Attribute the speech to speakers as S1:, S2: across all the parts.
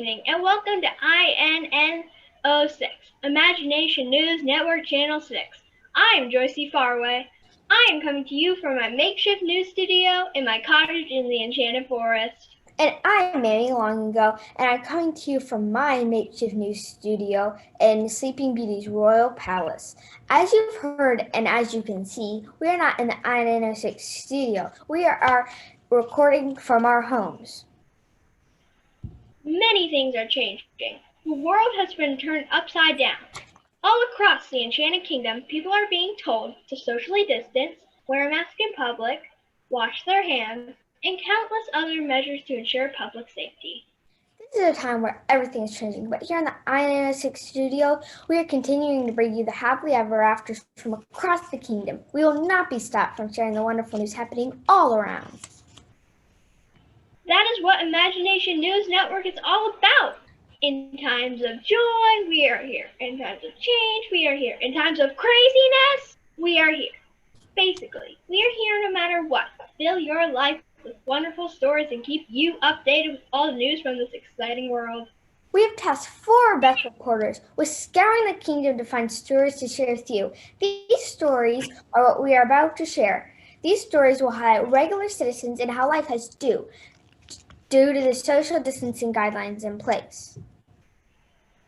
S1: evening, and welcome to INN06, Imagination News Network Channel 6. I am Joycey Farway. I am coming to you from my makeshift news studio in my cottage in the Enchanted Forest.
S2: And I'm Manny Longago, and I'm coming to you from my makeshift news studio in Sleeping Beauty's Royal Palace. As you've heard and as you can see, we are not in the INN06 studio. We are recording from our homes.
S1: Many things are changing. The world has been turned upside down. All across the Enchanted Kingdom, people are being told to socially distance, wear a mask in public, wash their hands, and countless other measures to ensure public safety.
S2: This is a time where everything is changing, but here in the INN06 studio, we are continuing to bring you the happily ever afters from across the kingdom. We will not be stopped from sharing the wonderful news happening all around.
S1: That is what Imagination News Network is all about. In times of joy, we are here. In times of change, we are here. In times of craziness, we are here. Basically, we are here no matter what. Fill your life with wonderful stories and keep you updated with all the news from this exciting world.
S2: We have tasked 4 best reporters with scouring the kingdom to find stories to share with you. These stories are what we are about to share. These stories will highlight regular citizens and how life has due to the social distancing guidelines in place.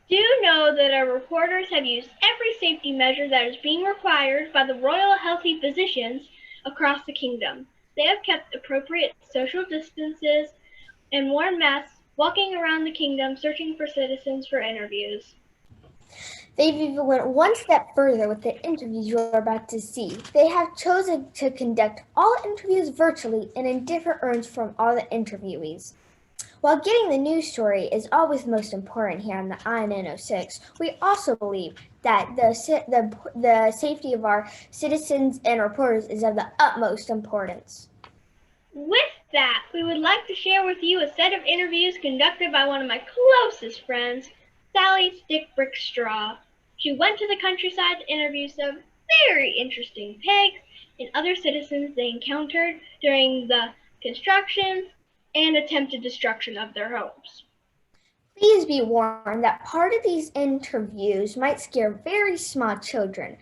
S1: Do know that our reporters have used every safety measure that is being required by the royal healthy physicians across the kingdom. They have kept appropriate social distances and worn masks, walking around the kingdom searching for citizens for interviews.
S2: They've even went one step further with the interviews you are about to see. They have chosen to conduct all interviews virtually and in different rooms from all the interviewees. While getting the news story is always most important here on the INN06, we also believe that the safety of our citizens and reporters is of the utmost importance.
S1: With that, we would like to share with you a set of interviews conducted by one of my closest friends, Sally Stick Brick Straw. She went to the countryside to interview some very interesting pigs and other citizens they encountered during the construction and attempted destruction of their homes.
S2: Please be warned that part of these interviews might scare very small children.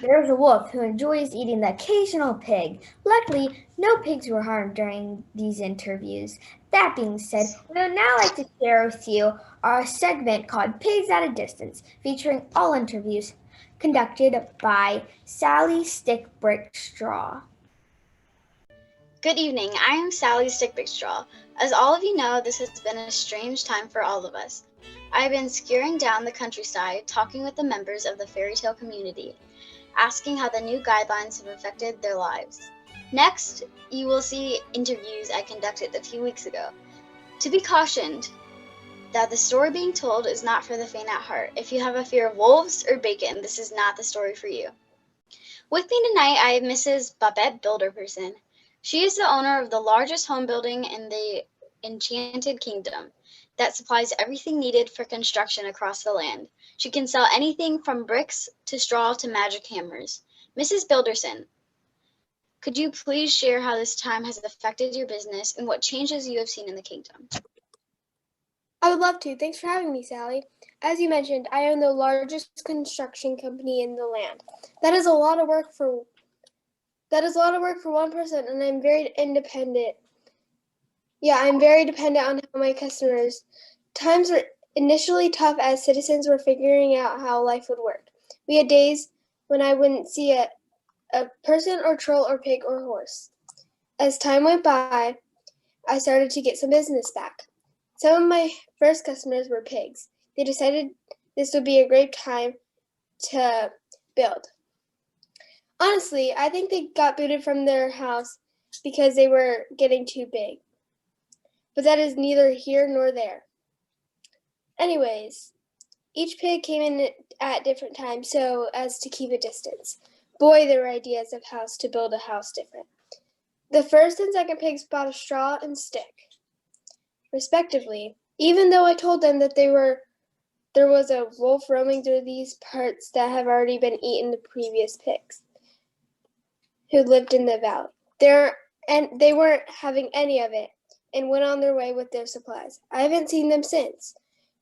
S2: There's a wolf who enjoys eating the occasional pig. Luckily, no pigs were harmed during these interviews. That being said, we would now like to share with you our segment called Pigs at a Distance, featuring all interviews conducted by Sally Stick Brick Straw.
S3: Good evening, I am Sally Stick Brick Straw. As all of you know, this has been a strange time for all of us. I have been scouring down the countryside, talking with the members of the fairy tale community, asking how the new guidelines have affected their lives. Next, you will see interviews I conducted a few weeks ago. To be cautioned that the story being told is not for the faint at heart. If you have a fear of wolves or bacon, this is not the story for you. With me tonight, I have Mrs. Babette Builderperson. She is the owner of the largest home building in the Enchanted Kingdom that supplies everything needed for construction across the land. She can sell anything from bricks to straw to magic hammers. Mrs. Builderson, could you please share how this time has affected your business and what changes you have seen in the kingdom?
S4: I would love to. Thanks for having me, Sally. As you mentioned, I own the largest construction company in the land. That is a lot of work for one person, and I'm very independent. I'm very dependent on how my customers. Times were initially tough as citizens were figuring out how life would work. We had days when I wouldn't see a person or troll or pig or horse. As time went by, I started to get some business back. Some of my first customers were pigs. They decided this would be a great time to build. Honestly, I think they got booted from their house because they were getting too big. But that is neither here nor there. Anyways, each pig came in at different times so as to keep a distance. Boy, there were ideas of how to build a house different. The first and second pigs bought a straw and stick, respectively, even though I told them that there was a wolf roaming through these parts that have already been eaten the previous pigs who lived in the valley. They weren't having any of it. and went on their way with their supplies. I haven't seen them since,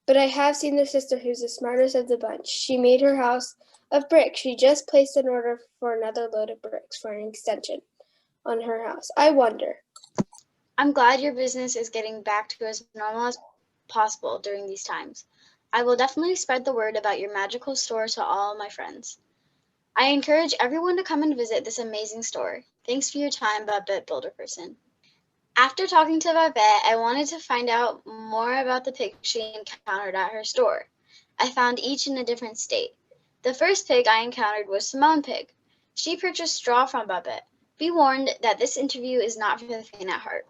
S4: but I have seen their sister, who's the smartest of the bunch. She made her house of bricks. She just placed an order for another load of bricks for an extension on her house. I wonder.
S3: I'm glad your business is getting back to as normal as possible during these times. I will definitely spread the word about your magical store to all my friends. I encourage everyone to come and visit this amazing store. Thanks for your time, Babette Builder Person. After talking to Babette, I wanted to find out more about the pigs she encountered at her store. I found each in a different state. The first pig I encountered was Simone Pig. She purchased straw from Babette. Be warned that this interview is not for the faint at heart.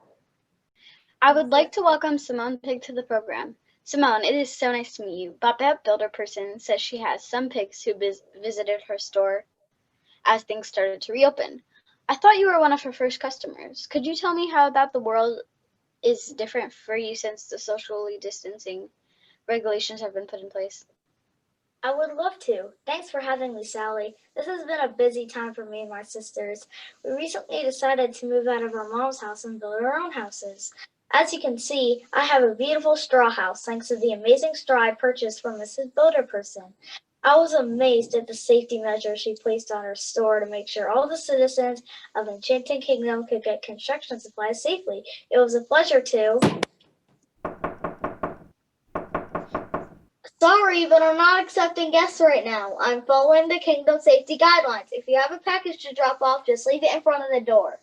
S3: I would like to welcome Simone Pig to the program. Simone, it is so nice to meet you. Babette Builder Person says she has some pigs who visited her store as things started to reopen. I thought you were one of her first customers. Could you tell me how the world is different for you since the socially distancing regulations have been put in place?
S5: I would love to. Thanks for having me, Sally. This has been a busy time for me and my sisters. We recently decided to move out of our mom's house and build our own houses. As you can see, I have a beautiful straw house thanks to the amazing straw I purchased from Mrs. Builder Person. I was amazed at the safety measures she placed on her store to make sure all the citizens of Enchanted Kingdom could get construction supplies safely. It was a pleasure to... Sorry, but I'm not accepting guests right now. I'm following the Kingdom safety guidelines. If you have a package to drop off, just leave it in front of the door.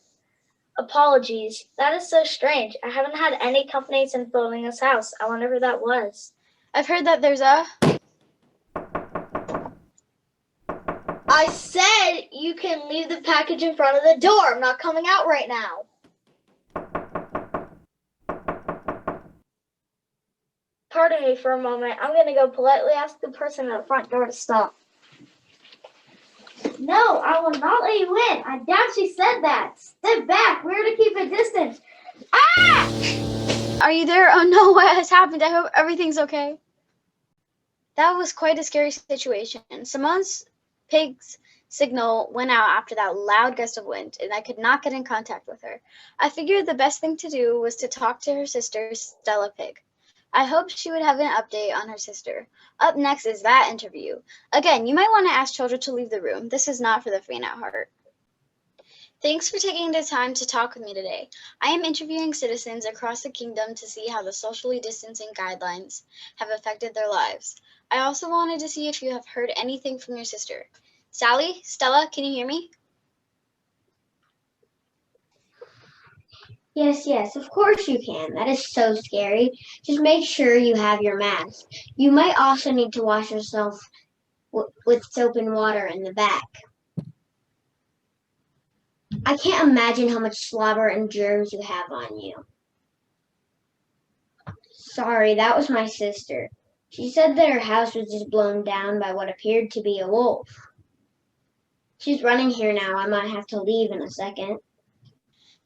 S5: Apologies. That is so strange. I haven't had any company since building this house. I wonder who that was.
S3: I've heard that there's a...
S5: I said you can leave the package in front of the door. I'm not coming out right now. Pardon me for a moment. I'm going to go politely ask the person at the front door to stop. No, I will not let you in. I doubt she said that. Step back. We're to keep a distance. Ah!
S3: Are you there? Oh no, what has happened? I hope everything's okay. That was quite a scary situation. Simone's pig's signal went out after that loud gust of wind, and I could not get in contact with her. I figured the best thing to do was to talk to her sister, Stella Pig. I hoped she would have an update on her sister. Up next is that interview. Again, you might want to ask children to leave the room. This is not for the faint at heart. Thanks for taking the time to talk with me today. I am interviewing citizens across the kingdom to see how the socially distancing guidelines have affected their lives. I also wanted to see if you have heard anything from your sister. Sally, Stella, can you hear me?
S6: Yes, of course you can. That is so scary. Just make sure you have your mask. You might also need to wash yourself with soap and water in the back. I can't imagine how much slobber and germs you have on you. Sorry, that was my sister. She said that her house was just blown down by what appeared to be a wolf. She's running here now. I might have to leave in a second.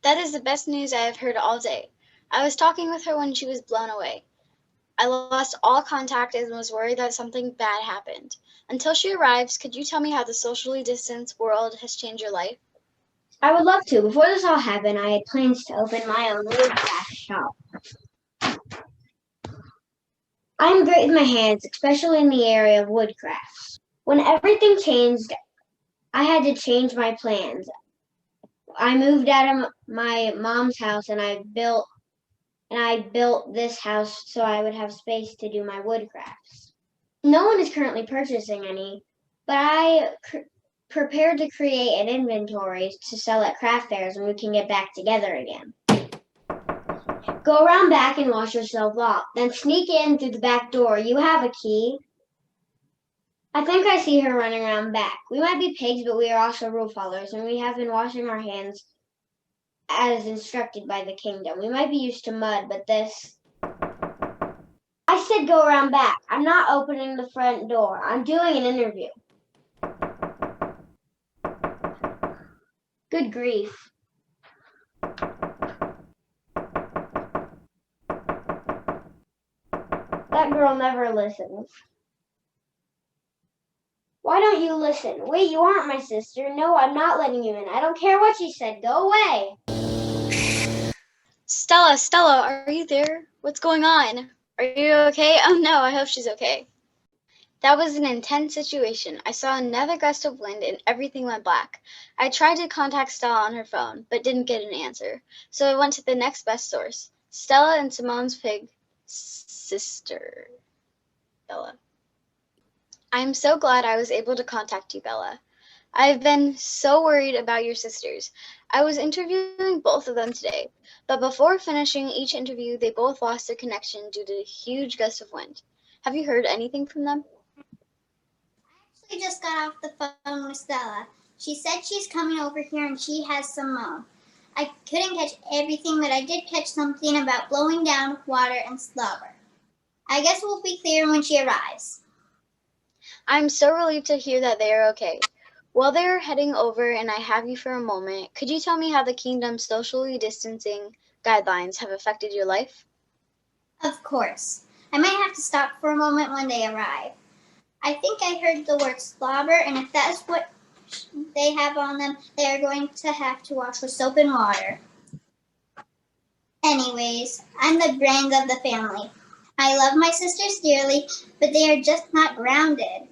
S3: That is the best news I have heard all day. I was talking with her when she was blown away. I lost all contact and was worried that something bad happened. Until she arrives, could you tell me how the socially distanced world has changed your life?
S6: I would love to. Before this all happened, I had plans to open my own woodcraft shop. I am great with my hands, especially in the area of woodcrafts. When everything changed, I had to change my plans. I moved out of my mom's house and I built this house so I would have space to do my woodcrafts. No one is currently purchasing any, but I prepared to create an inventory to sell at craft fairs when we can get back together again. Go around back and wash yourself off, then sneak in through the back door. You have a key. I think I see her running around back. We might be pigs, but we are also rule followers, and we have been washing our hands as instructed by the kingdom. We might be used to mud, but this... I said go around back. I'm not opening the front door. I'm doing an interview. Good grief. That girl never listens. Why don't you listen? Wait, you aren't my sister. No, I'm not letting you in. I don't care what she said. Go away.
S3: Stella, are you there? What's going on? Are you okay? Oh no, I hope she's okay. That was an intense situation. I saw another gust of wind and everything went black. I tried to contact Stella on her phone, but didn't get an answer. So I went to the next best source, Stella and Simone's pig sister, Bella. I'm so glad I was able to contact you, Bella. I've been so worried about your sisters. I was interviewing both of them today, but before finishing each interview, they both lost their connection due to a huge gust of wind. Have you heard anything from them?
S7: I just got off the phone with Stella. She said she's coming over here and she has Simone. I couldn't catch everything, but I did catch something about blowing down water and slobber. I guess we'll be clear when she arrives.
S3: I'm so relieved to hear that they are okay. While they are heading over and I have you for a moment, could you tell me how the Kingdom's socially distancing guidelines have affected your life?
S7: Of course. I might have to stop for a moment when they arrive. I think I heard the word slobber, and if that's what they have on them, they are going to have to wash with soap and water. Anyways, I'm the brains of the family. I love my sisters dearly, but they are just not grounded.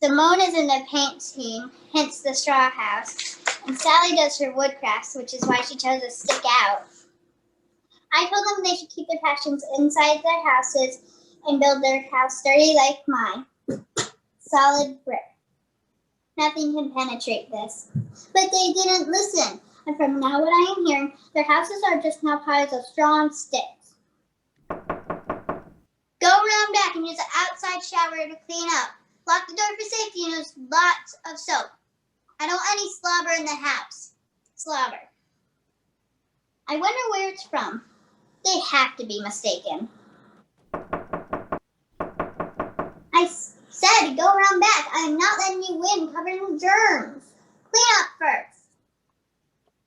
S7: Simone is in the paint team, hence the straw house, and Sally does her woodcrafts, which is why she chose to stick out. I told them they should keep their passions inside their houses and build their house sturdy like mine. Solid brick. Nothing can penetrate this. But they didn't listen, and from now what I am hearing, their houses are just now piles of straw and sticks. Go around back and use the outside shower to clean up. Lock the door for safety and use lots of soap. I don't want any slobber in the house. Slobber. I wonder where it's from. They have to be mistaken. I said go around back. I am not letting you win covered in germs. Clean up first.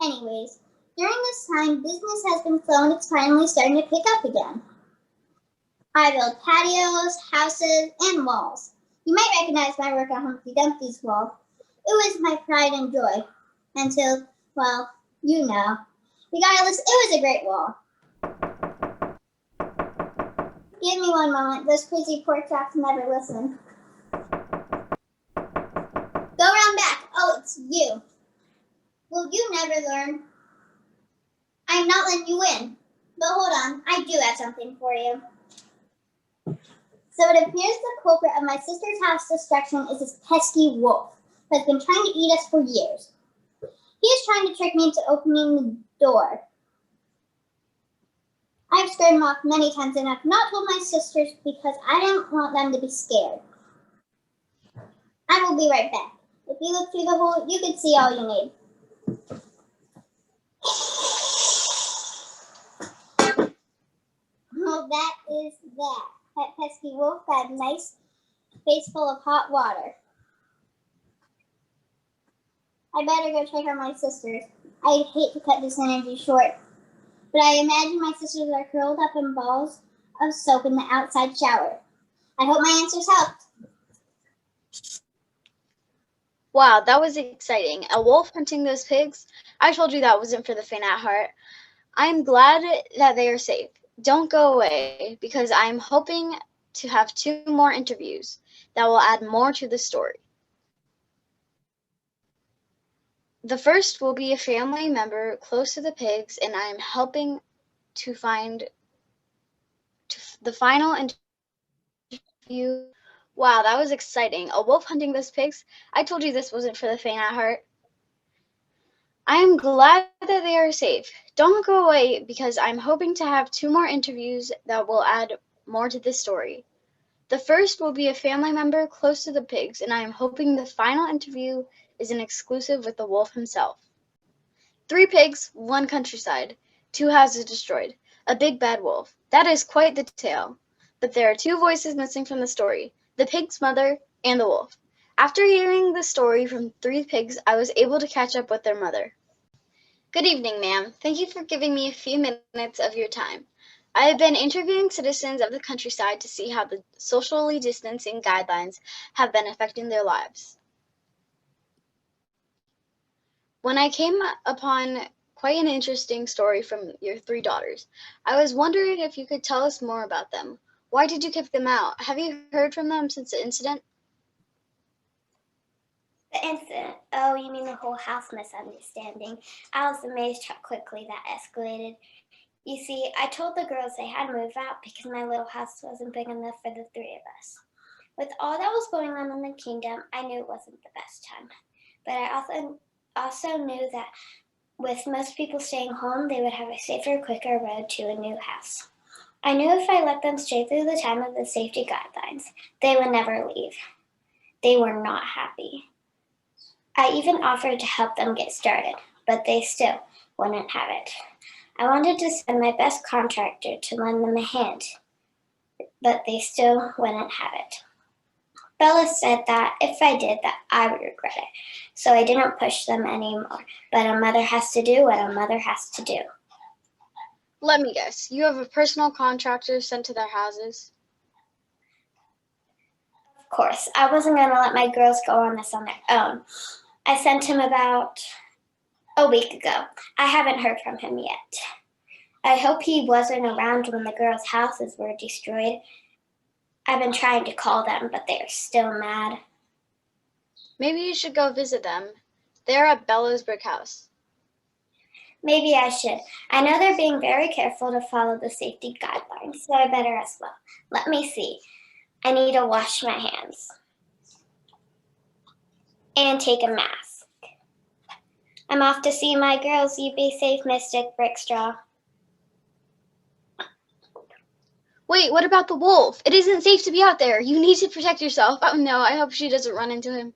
S7: Anyways, during this time, business has been slow and it's finally starting to pick up again. I build patios, houses, and walls. You might recognize my work on Humpty Dumpty's wall. It was my pride and joy. Until, well, you know. Regardless, it was a great wall. Give me one moment. Those crazy pork chops never listen. Go around back. Oh, it's you. Will you never learn? I'm not letting you win. But hold on. I do have something for you. So it appears the culprit of my sister's house destruction is this pesky wolf who has been trying to eat us for years. He is trying to trick me into opening the door. I've scared him off many times and I've not told my sisters because I didn't want them to be scared. I will be right back. If you look through the hole, you can see all you need. Oh, that is that. That pesky wolf got a nice face full of hot water. I better go check on my sisters. I hate to cut this interview short, but I imagine my sisters are curled up in balls of soap in the outside shower. I hope my answers helped.
S3: Wow, that was exciting. A wolf hunting those pigs? I told you that wasn't for the faint at heart. I'm glad that they are safe. Don't go away, because I'm hoping to have 2 more interviews that will add more to the story. The first will be a family member close to the pigs, and I am helping to find the final interview. Wow, that was exciting. A wolf hunting those pigs? I told you this wasn't for the faint at heart. I am glad that they are safe. Don't go away, because I'm hoping to have 2 more interviews that will add more to this story. The first will be a family member close to the pigs, and I am hoping the final interview is an exclusive with the wolf himself. 3 pigs, 1 countryside, 2 houses destroyed, a big bad wolf. That is quite the tale. But there are 2 voices missing from the story, the pig's mother and the wolf. After hearing the story from 3 pigs, I was able to catch up with their mother. Good evening, ma'am. Thank you for giving me a few minutes of your time. I have been interviewing citizens of the countryside to see how the socially distancing guidelines have been affecting their lives. When I came upon Quite an interesting story from your 3 daughters. I was wondering if you could tell us more about them. Why did you kick them out? Have you heard from them since the incident?
S7: The incident. Oh, you mean the whole house misunderstanding. I was amazed how quickly that escalated. You see, I told the girls they had to move out because my little house wasn't big enough for the 3 of us. With all that was going on in the kingdom, I knew it wasn't the best time. But I also knew that with most people staying home, they would have a safer, quicker road to a new house. I knew if I let them stay through the time of the safety guidelines, they would never leave. They were not happy. I even offered to help them get started, but they still wouldn't have it. I wanted to send my best contractor to lend them a hand, but they still wouldn't have it. Bella said that if I did that, I would regret it, so I didn't push them anymore. But a mother has to do what a mother has to do.
S3: Let me guess, you have a personal contractor sent to their houses?
S7: Of course, I wasn't going to let my girls go on this on their own. I sent him about a week ago. I haven't heard from him yet. I hope he wasn't around when the girls' houses were destroyed. I've been trying to call them, but they're still mad.
S3: Maybe you should go visit them. They're at Bella's brick house.
S7: Maybe I should. I know they're being very careful to follow the safety guidelines, so I better as well. Let me see. I need to wash my hands. And take a mask. I'm off to see my girls. You be safe, Mystic Brickstraw.
S3: Wait, what about the wolf? It isn't safe to be out there. You need to protect yourself. Oh no, I hope she doesn't run into him.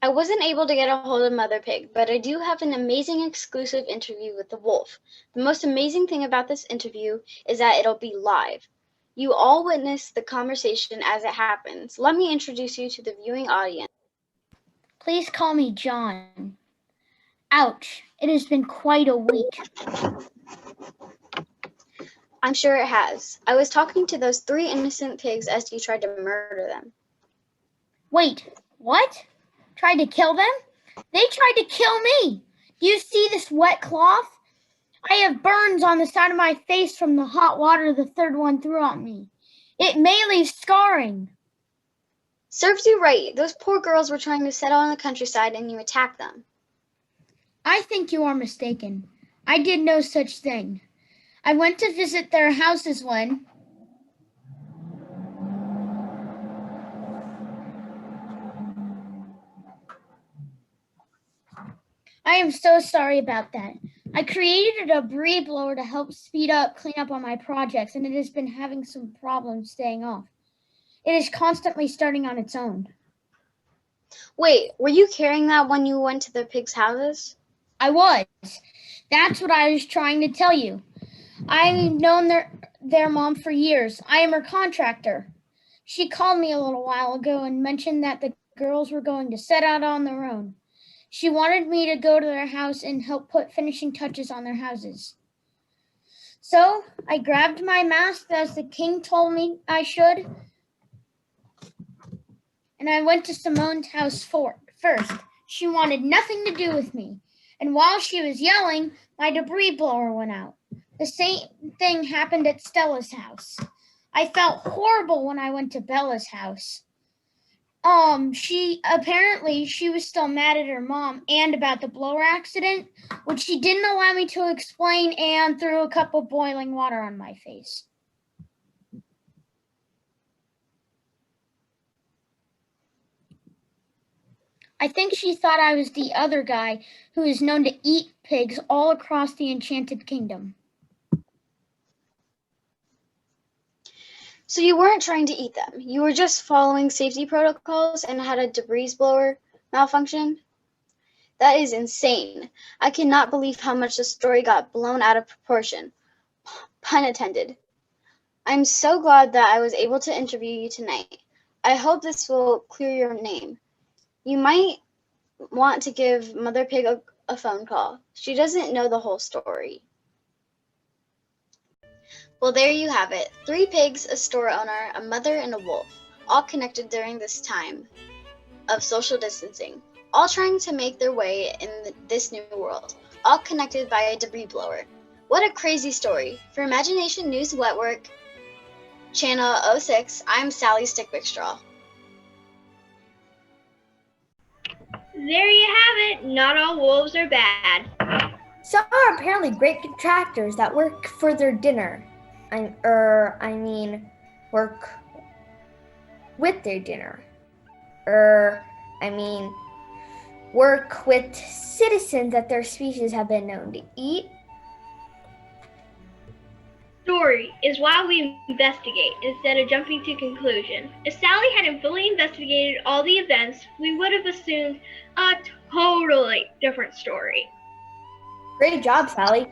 S3: I wasn't able to get a hold of Mother Pig, but I do have an amazing exclusive interview with the wolf. The most amazing thing about this interview is that it'll be live. You all witness the conversation as it happens. Let me introduce you to the viewing audience.
S8: Please call me John. Ouch, it has been quite a week.
S3: I'm sure it has. I was talking to those 3 innocent pigs as you tried to murder them.
S8: Wait, what? Tried to kill them? They tried to kill me. Do you see this wet cloth? I have burns on the side of my face from the hot water the 3rd one threw on me. It may leave scarring.
S3: Serves you right. Those poor girls were trying to settle in the countryside and you attacked them.
S8: I think you are mistaken. I did no such thing. I went to visit their houses when... I am so sorry about that. I created a debris blower to help speed up cleanup on my projects, and it has been having some problems staying off. It is constantly starting on its own.
S3: Wait, were you carrying that when you went to the pigs' houses?
S8: I was. That's what I was trying to tell you. I've known their mom for years. I am her contractor. She called me a little while ago and mentioned that the girls were going to set out on their own. She wanted me to go to their house and help put finishing touches on their houses. So I grabbed my mask as the king told me I should, and I went to Simone's house first. She wanted nothing to do with me, and while she was yelling, my debris blower went out. The same thing happened at Stella's house. I felt horrible when I went to Bella's house. She was still mad at her mom and about the blower accident, which she didn't allow me to explain, and threw a cup of boiling water on my face. I think she thought I was the other guy who is known to eat pigs all across the Enchanted Kingdom.
S3: So you weren't trying to eat them. You were just following safety protocols and had a debris blower malfunction? That is insane. I cannot believe how much the story got blown out of proportion. Pun intended. I'm so glad that I was able to interview you tonight. I hope this will clear your name. You might want to give Mother Pig a phone call. She doesn't know the whole story. Well, there you have it. 3 pigs, a store owner, a mother, and a wolf, all connected during this time of social distancing, all trying to make their way in this new world. all connected by a debris blower. What a crazy story. For Imagination News Network, Channel 06, I'm Sally Stickwickstraw.
S1: There you have it. Not all wolves are bad.
S2: Some are apparently great contractors that work for their dinner. Work with their dinner. Work with citizens that their species have been known to eat.
S1: Story is why we investigate instead of jumping to conclusion. If Sally hadn't fully investigated all the events, we would have assumed a totally different story.
S2: Great job, Sally.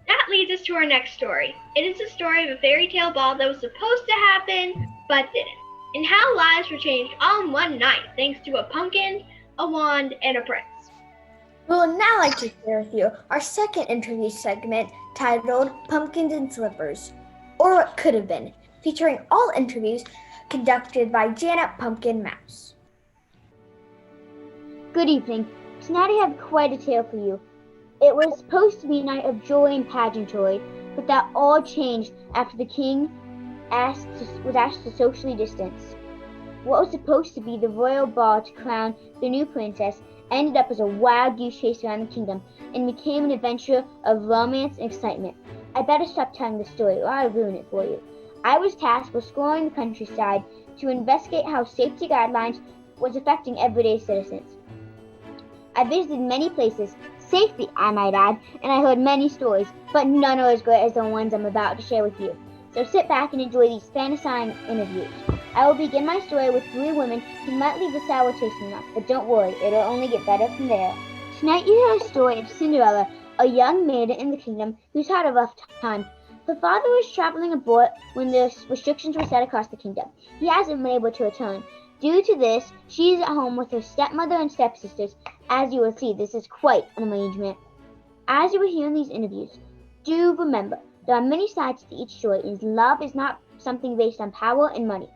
S1: That leads us to our next story. It is the story of a fairy tale ball that was supposed to happen, but didn't, and how lives were changed all in one night thanks to a pumpkin, a wand, and a prince.
S2: We will now like to share with you our second interview segment titled Pumpkins and Slippers, or What Could Have Been, featuring all interviews conducted by Janet Pumpkin Mouse.
S9: Good evening. Tonight I have quite a tale for you. It was supposed to be a night of joy and pageantry, but that all changed after the king was asked to socially distance. What was supposed to be the royal ball to crown the new princess ended up as a wild goose chase around the kingdom and became an adventure of romance and excitement. I better stop telling the story or I'll ruin it for you. I was tasked with exploring the countryside to investigate how safety guidelines was affecting everyday citizens. I visited many places, safely I might add, and I heard many stories, but none are as great as the ones I'm about to share with you. So sit back and enjoy these fantasizing interviews. I will begin my story with 3 women who might leave a sour taste in your mouth, but don't worry, it'll only get better from there. Tonight you hear a story of Cinderella, a young maiden in the kingdom who's had a rough time. Her father was traveling abroad when the restrictions were set across the kingdom. He hasn't been able to return. Due to this, she is at home with her stepmother and stepsisters. As you will see, this is quite an arrangement. As you will hear in these interviews, do remember, there are many sides to each story, and love is not something based on power and money.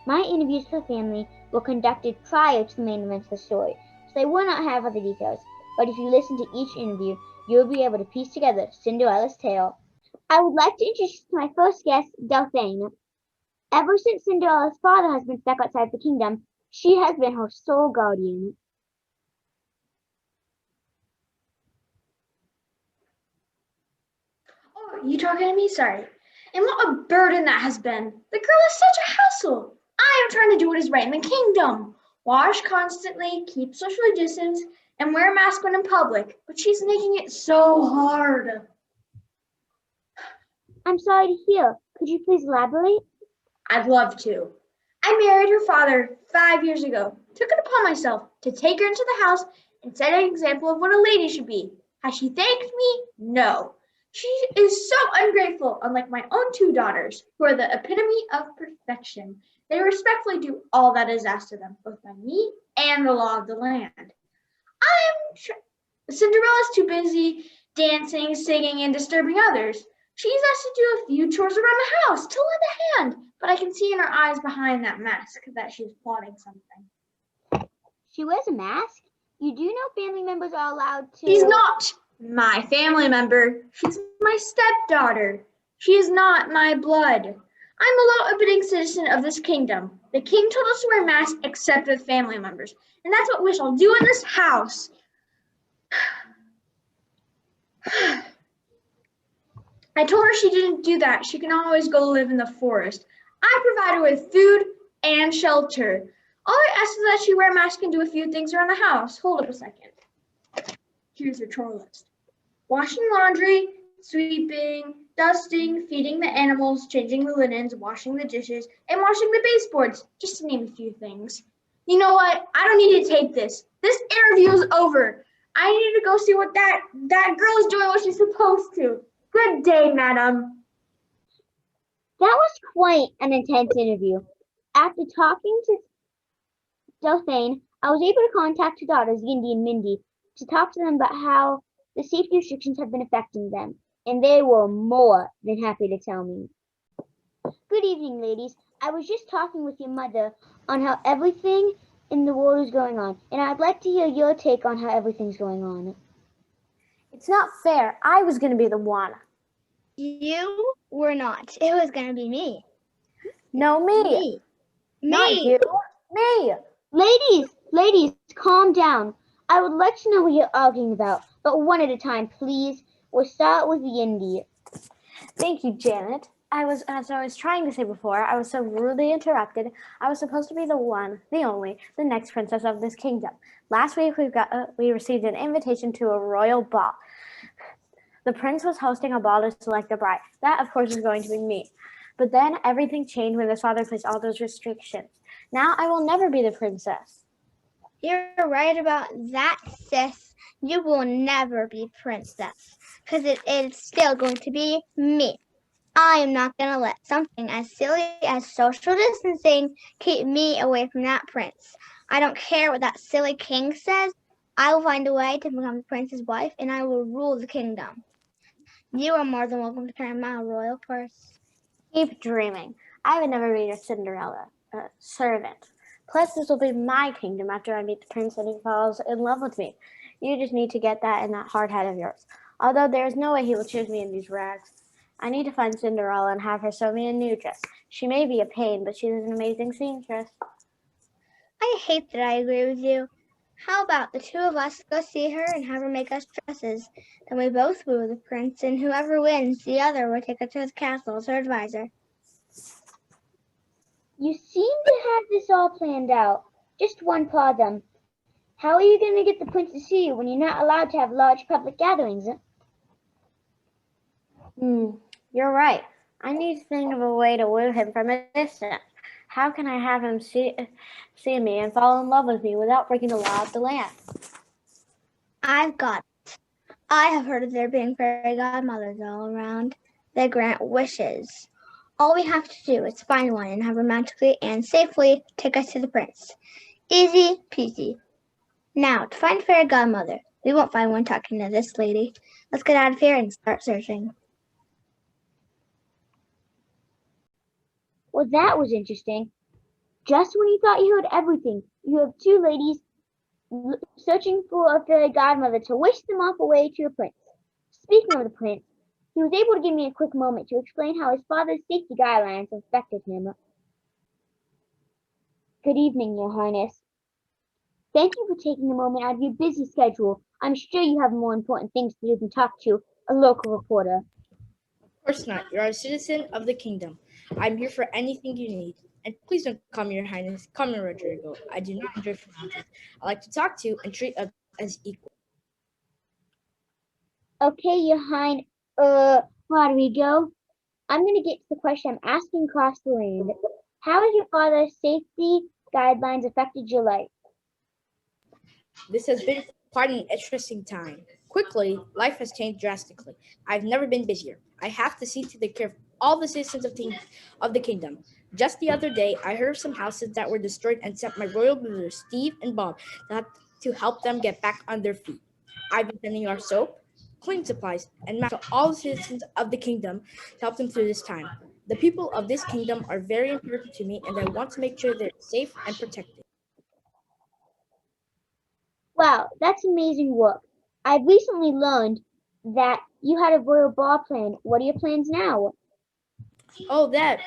S9: My interviews with the family were conducted prior to the main events of the story, so they will not have other details. But if you listen to each interview, you will be able to piece together Cinderella's tale. I would like to introduce my first guest, Delphine. Ever since Cinderella's father has been stuck outside the kingdom, she has been her sole guardian.
S10: Oh, you talking to me? Sorry. And what a burden that has been. The girl is such a hassle. I am trying to do what is right in the kingdom. Wash constantly, keep socially distanced, and wear a mask when in public. But she's making it so hard.
S9: I'm sorry to hear. Could you please elaborate?
S10: I'd love to. I married her father 5 years ago. Took it upon myself to take her into the house and set an example of what a lady should be. Has she thanked me? No. She is so ungrateful, unlike my own 2 daughters, who are the epitome of perfection. They respectfully do all that is asked of them, both by me and the law of the land. Cinderella's too busy dancing, singing, and disturbing others. She's asked to do a few chores around the house to lend a hand, but I can see in her eyes behind that mask that she's plotting something.
S9: She wears a mask? You do know family members are allowed to...
S10: She's not my family member. She's my stepdaughter. She is not my blood. I'm a law-abiding citizen of this kingdom. The king told us to wear masks except with family members, and that's what we shall do in this house. I told her she didn't do that. She can always go live in the forest. I provide her with food and shelter. All I ask is that she wear a mask and do a few things around the house. Hold up a second. Here's her chore list. Washing laundry, sweeping, dusting, feeding the animals, changing the linens, washing the dishes, and washing the baseboards, just to name a few things. You know what? I don't need to tape this. This interview is over. I need to go see what that girl is doing what she's supposed to. Good day, madam.
S9: That was quite an intense interview. After talking to Delphine, I was able to contact her daughters, Yindi and Mindy, to talk to them about how the safety restrictions have been affecting them, and they were more than happy to tell me. Good evening, ladies. I was just talking with your mother on how everything in the world is going on, and I'd like to hear your take on how everything's going on.
S2: It's not fair. I was going to be the one.
S11: You were not. It was going to be me.
S2: No, me.
S11: Me.
S2: Not
S11: Me.
S2: you. Me.
S9: Ladies, calm down. I would like to know what you're arguing about, but one at a time, please. We'll start with Yindi.
S2: Thank you, Janet. As I was trying to say before, I was so rudely interrupted. I was supposed to be the one, the only, the next princess of this kingdom. Last week, we received an invitation to a royal ball. The prince was hosting a ball to select a bride. That, of course, is going to be me. But then everything changed when his father placed all those restrictions. Now I will never be the princess.
S11: You're right about that, sis. You will never be princess, because it is still going to be me. I am not going to let something as silly as social distancing keep me away from that prince. I don't care what that silly king says. I will find a way to become the prince's wife, and I will rule the kingdom. You are more than welcome to carry my royal purse.
S2: Keep dreaming. I would never be your Cinderella servant. Plus, this will be my kingdom after I meet the prince and he falls in love with me. You just need to get that in that hard head of yours. Although there is no way he will choose me in these rags. I need to find Cinderella and have her sew me a new dress. She may be a pain, but she is an amazing seamstress.
S11: I hate that I agree with you. How about the two of us go see her and have her make us dresses? Then we both woo the prince, and whoever wins, the other will take her to his castle as her advisor.
S9: You seem to have this all planned out. Just one problem. How are you going to get the prince to see you when you're not allowed to have large public gatherings?
S2: You're right. I need to think of a way to woo him from a distance. How can I have him see me and fall in love with me without breaking the law of the land?
S11: I've got it. I have heard of there being fairy godmothers all around. They grant wishes. All we have to do is find one and have her magically and safely take us to the prince. Easy peasy. Now, to find a fairy godmother, we won't find one talking to this lady. Let's get out of here and start searching.
S9: Well, that was interesting. Just when you thought you heard everything, you have two ladies searching for a fairy godmother to wish them off away to a prince. Speaking of the prince, he was able to give me a quick moment to explain how his father's safety guidelines affected him. Good evening, Your Highness. Thank you for taking a moment out of your busy schedule. I'm sure you have more important things to do than talk to a local reporter.
S12: Of course not. You're a citizen of the kingdom. I'm here for anything you need. And please don't call me Your Highness. Call me Rodrigo. I do not enjoy formalities. I like to talk to and treat others as equal.
S9: Okay, Your Highness. Rodrigo, I'm going to get to the question I'm asking across the land. How has your father's safety guidelines affected your life?
S12: This has been quite an interesting time. Quickly, life has changed drastically. I've never been busier. I have to see to the care of all the citizens of the kingdom. Just the other day, I heard of some houses that were destroyed and sent my royal brothers, Steve and Bob, to help them get back on their feet. I've been sending our soap, cleaning supplies, and maps to all the citizens of the kingdom to help them through this time. The people of this kingdom are very important to me, and I want to make sure they're safe and protected.
S9: Wow, that's amazing work. I've recently learned that you had a royal ball plan. What are your plans now?
S12: Oh, that.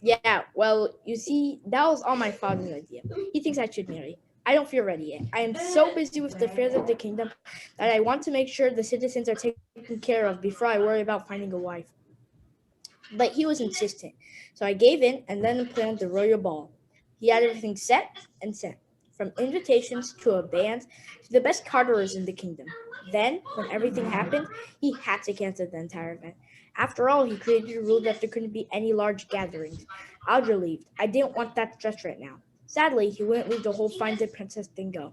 S12: Yeah, well, you see, that was all my father's idea. He thinks I should marry. I don't feel ready yet. I am so busy with the affairs of the kingdom that I want to make sure the citizens are taken care of before I worry about finding a wife. But he was insistent, so I gave in and then planned the royal ball. He had everything set and sent, from invitations to a band to the best caterers in the kingdom. Then, when everything happened, he had to cancel the entire event. After all, he created a rule that there couldn't be any large gatherings. I was relieved. I didn't want that stress right now. Sadly, he wouldn't leave the whole Find the Princess thing go.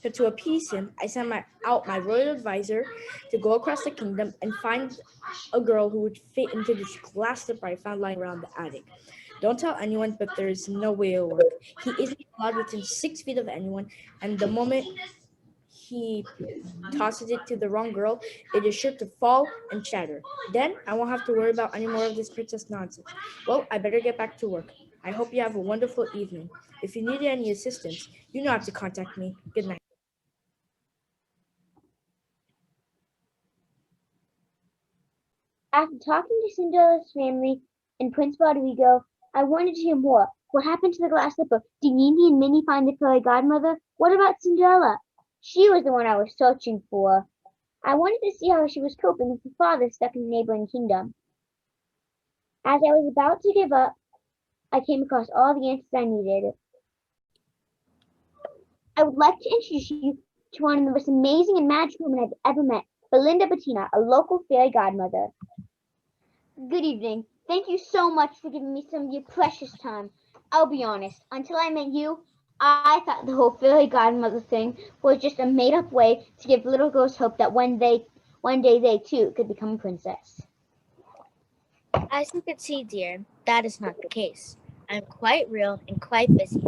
S12: So to appease him, I sent out my royal advisor to go across the kingdom and find a girl who would fit into this glass slipper I found lying around the attic. Don't tell anyone, but there is no way it'll work. He isn't allowed within 6 feet of anyone, and the moment he tosses it to the wrong girl, it is sure to fall and shatter. Then I won't have to worry about any more of this princess nonsense. Well, I better get back to work. I hope you have a wonderful evening. If you need any assistance, you know how to contact me. Good night.
S9: After talking to Cinderella's family and Prince Rodrigo, I wanted to hear more. What happened to the glass slipper? Did Mindy and Minnie find the fairy godmother? What about Cinderella? She was the one I was searching for. I wanted to see how she was coping with her father stuck in the neighboring kingdom. As I was about to give up, I came across all the answers I needed. I would like to introduce you to one of the most amazing and magical women I've ever met, Belinda Bettina, a local fairy godmother. Good evening. Thank you so much for giving me some of your precious time. I'll be honest, until I met you, I thought the whole fairy godmother thing was just a made-up way to give little girls hope that one day they too could become a princess.
S13: As you can see, dear, that is not the case. I'm quite real and quite busy.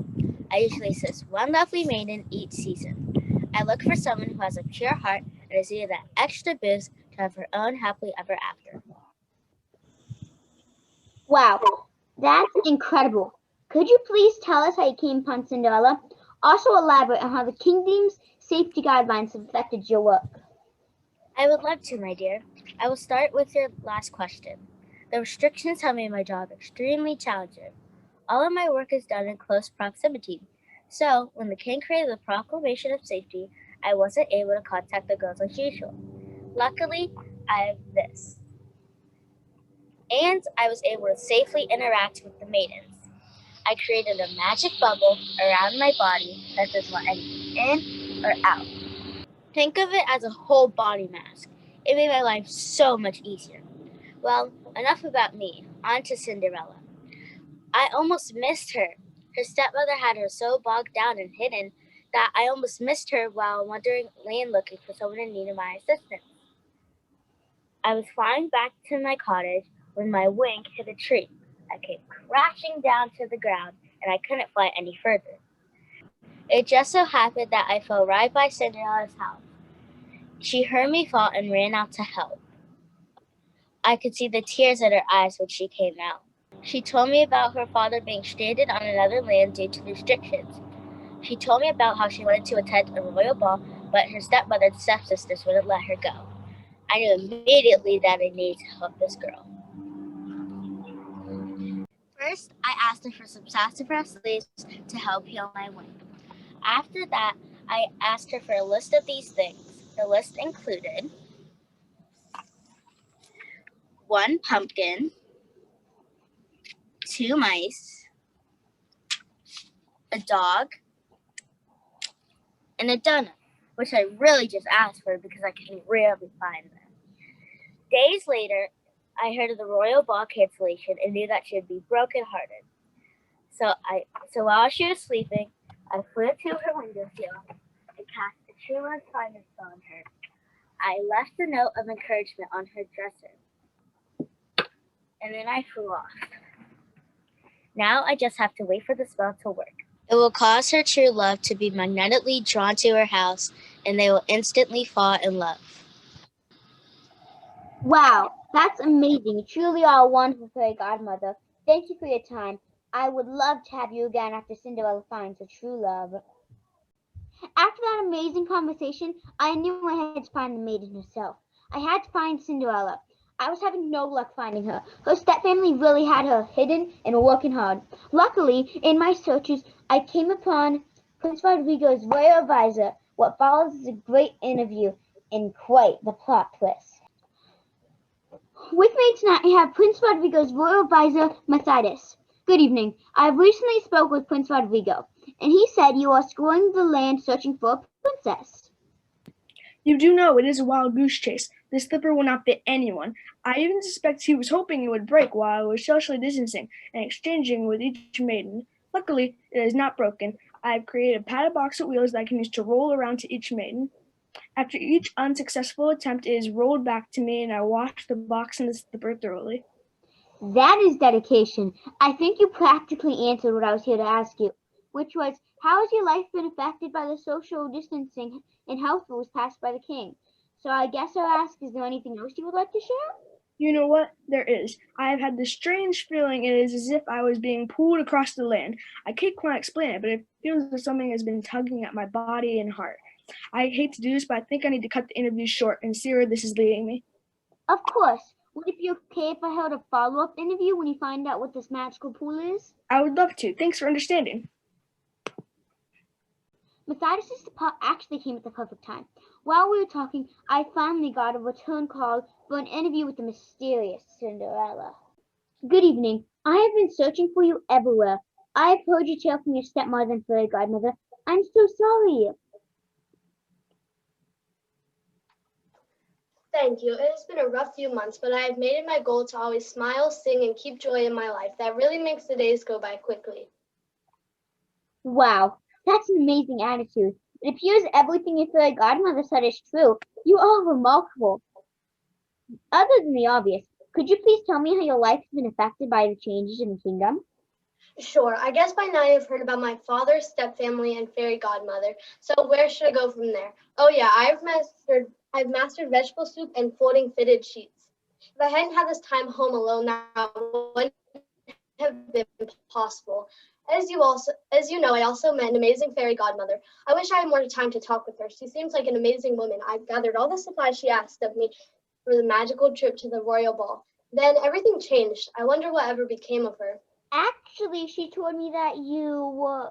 S13: I usually assist one lovely maiden each season. I look for someone who has a pure heart and is needed that extra boost to have her own happily ever after.
S9: Wow, that's incredible. Could you please tell us how you came upon Cinderella? Also elaborate on how the kingdom's safety guidelines have affected your work.
S13: I would love to, my dear. I will start with your last question. The restrictions have made my job extremely challenging. All of my work is done in close proximity. So, when the king created the proclamation of safety, I wasn't able to contact the girls as usual. Luckily, I have this. And I was able to safely interact with the maidens. I created a magic bubble around my body that doesn't let anything in or out. Think of it as a whole body mask. It made my life so much easier. Well, enough about me. On to Cinderella. I almost missed her. Her stepmother had her so bogged down and hidden that I almost missed her while wandering land looking for someone in need of my assistance. I was flying back to my cottage when my wing hit a tree. I came crashing down to the ground and I couldn't fly any further. It just so happened that I fell right by Cinderella's house. She heard me fall and ran out to help. I could see the tears in her eyes when she came out. She told me about her father being stranded on another land due to restrictions. She told me about how she wanted to attend a royal ball, but her stepmother and stepsisters wouldn't let her go. I knew immediately that I needed to help this girl. First, I asked her for some sassafras leaves to help heal my wound. After that, I asked her for a list of these things. The list included 1 pumpkin, 2 mice, a dog, and a donut, which I really just asked for because I can rarely find them. Days later, I heard of the royal ball cancellation and knew that she would be brokenhearted. So while she was sleeping, I flew to her windowsill and cast a true love's finest on her. I left a note of encouragement on her dresser, and then I flew off. Now I just have to wait for the spell to work. It will cause her true love to be magnetically drawn to her house, and they will instantly fall in love.
S9: Wow, that's amazing. You truly are a wonderful fairy godmother. Thank you for your time. I would love to have you again after Cinderella finds her true love. After that amazing conversation, I knew I had to find the maiden herself. I had to find Cinderella. I was having no luck finding her. Her stepfamily really had her hidden and were working hard. Luckily, in my searches, I came upon Prince Rodrigo's royal advisor. What follows is a great interview and quite the plot twist. With me tonight, I have Prince Rodrigo's royal advisor, Mercedes. Good evening. I have recently spoke with Prince Rodrigo, and he said you are scouring the land searching for a princess.
S10: You do know it is a wild goose chase. This slipper will not fit anyone. I even suspect he was hoping it would break while I was socially distancing and exchanging with each maiden. Luckily, it is not broken. I have created a padded box of wheels that I can use to roll around to each maiden. After each unsuccessful attempt, it is rolled back to me and I wash the box and the slipper thoroughly.
S9: That is dedication. I think you practically answered what I was here to ask you, which was, how has your life been affected by the social distancing and health rules passed by the king? So I guess I'll ask, is there anything else you would like to share?
S14: You know what? There is. I have had this strange feeling. It is as if I was being pulled across the land. I can't quite explain it, but it feels as if something has been tugging at my body and heart. I hate to do this, but I think I need to cut the interview short and see where this is leading me.
S9: Of course. Would it be okay if I held a follow-up interview when you find out what this magical pool is?
S14: I would love to. Thanks for understanding.
S9: Matthias' actually came at the perfect time. While we were talking, I finally got a return call for an interview with the mysterious Cinderella. Good evening. I have been searching for you everywhere. I have heard you tale from your stepmother and fairy godmother. I'm so sorry.
S15: Thank you. It has been a rough few months, but I have made it my goal to always smile, sing, and keep joy in my life. That really makes the days go by quickly.
S9: Wow, that's an amazing attitude. It appears everything your fairy godmother said is true. You are remarkable. Other than the obvious, could you please tell me how your life has been affected by the changes in the kingdom?
S15: Sure. I guess by now you've heard about my father, stepfamily, and fairy godmother. So where should I go from there? Oh yeah, I've mastered vegetable soup and floating fitted sheets. If I hadn't had this time home alone, that wouldn't have been possible. As you know, I also met an amazing fairy godmother. I wish I had more time to talk with her. She seems like an amazing woman. I've gathered all the supplies she asked of me for the magical trip to the royal ball. Then everything changed. I wonder what ever became of her.
S9: Actually, she told me that you were...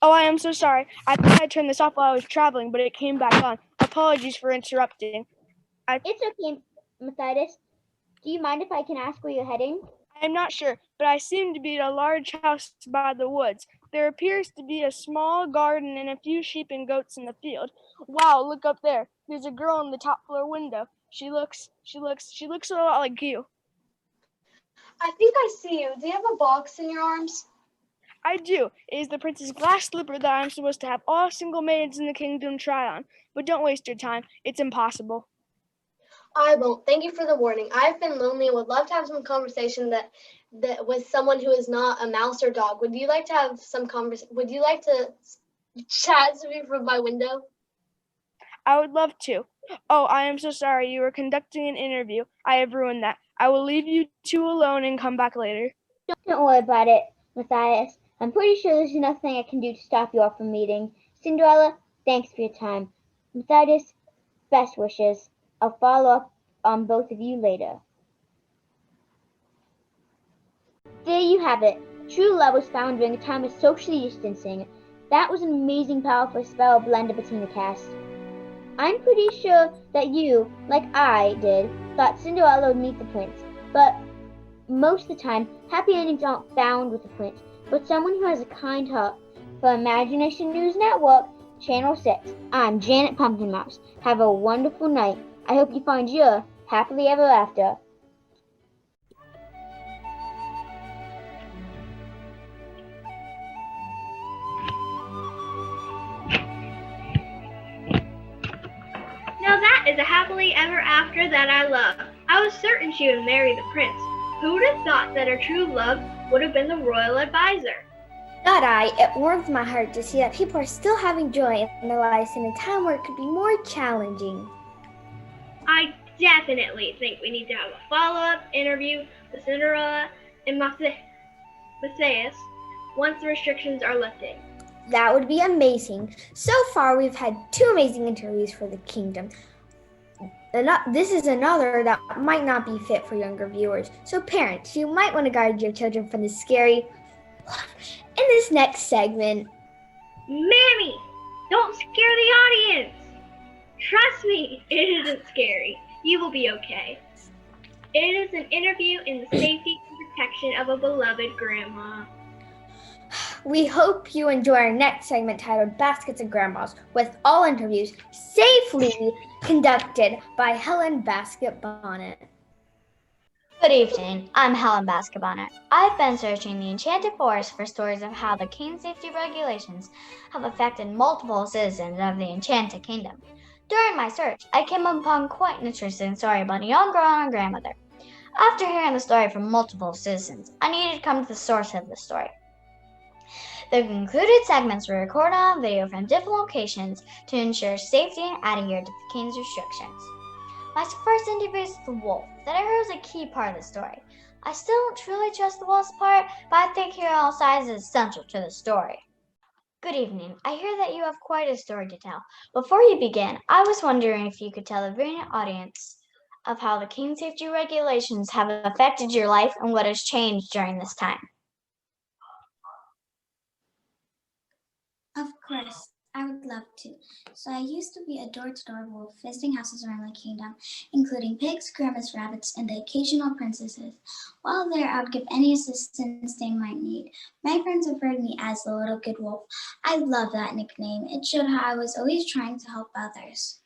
S14: Oh, I am so sorry. I thought I turned this off while I was traveling, but it came back on. Apologies for interrupting.
S9: It's okay, Matthias. Do you mind if I can ask where you're heading?
S14: I am not sure, but I seem to be at a large house by the woods. There appears to be a small garden and a few sheep and goats in the field. Wow, look up there. There's a girl in the top floor window. She looks a lot like you.
S15: I think I see you. Do you have a box in your arms?
S14: I do. It is the prince's glass slipper that I'm supposed to have all single maidens in the kingdom try on. But don't waste your time. It's impossible.
S15: I won't. Thank you for the warning. I've been lonely and would love to have some conversation that with someone who is not a mouse or dog. Would you like to have some Would you like to chat to me from my window?
S14: I would love to. Oh, I am so sorry. You were conducting an interview. I have ruined that. I will leave you two alone and come back later.
S9: Don't worry about it, Matthias. I'm pretty sure there's nothing I can do to stop you all from meeting. Cinderella, thanks for your time. Matthias, best wishes. I'll follow up on both of you later. There you have it. True love was found during a time of socially distancing. That was an amazing, powerful spell blended between the cast. I'm pretty sure that you, like I did, thought Cinderella would meet the prince, but most of the time, happy endings aren't found with the prince, but someone who has a kind heart. For Imagination News Network, Channel 6, I'm Janet Pumpkin Mouse. Have a wonderful night. I hope you find your happily ever after.
S1: Now that is a happily ever after that I love. I was certain she would marry the prince. Who would have thought that her true love would have been the royal advisor?
S2: Not I. It warms my heart to see that people are still having joy in their lives in a time where it could be more challenging.
S1: I definitely think we need to have a follow-up interview with Cinderella and Matthias once the restrictions are lifted.
S2: That would be amazing. So far, we've had 2 amazing interviews for the kingdom. This is another that might not be fit for younger viewers. So parents, you might want to guard your children from the scary... In this next segment...
S1: Mammy, don't scare the audience. Trust me, it isn't scary. You will be okay. It is an interview in the safety and protection of a beloved grandma.
S2: We hope you enjoy our next segment titled Baskets and Grandmas, with all interviews safely conducted by Helen Basket Bonnet.
S16: Good evening, I'm Helen Basket Bonnet. I've been searching the Enchanted Forest for stories of how the King's safety regulations have affected multiple citizens of the Enchanted Kingdom. During my search, I came upon quite an interesting story about a young girl and her grandmother. After hearing the story from multiple citizens, I needed to come to the source of the story. The concluded segments were recorded on video from different locations to ensure safety and adhere to the King's restrictions. My first interview is with the wolf that I heard was a key part of the story. I still don't truly trust the wolf's part, but I think hearing all sides is essential to the story. Good evening. I hear that you have quite a story to tell. Before you begin, I was wondering if you could tell the viewing audience of how the cane safety regulations have affected your life and what has changed during this time.
S17: Of course, I would love to. So I used to be a door-to-door wolf visiting houses around my kingdom, including pigs, grandmas, rabbits, and the occasional princesses. While there, I would give any assistance they might need. My friends referred to me as the Little Good Wolf. I love that nickname. It showed how I was always trying to help others.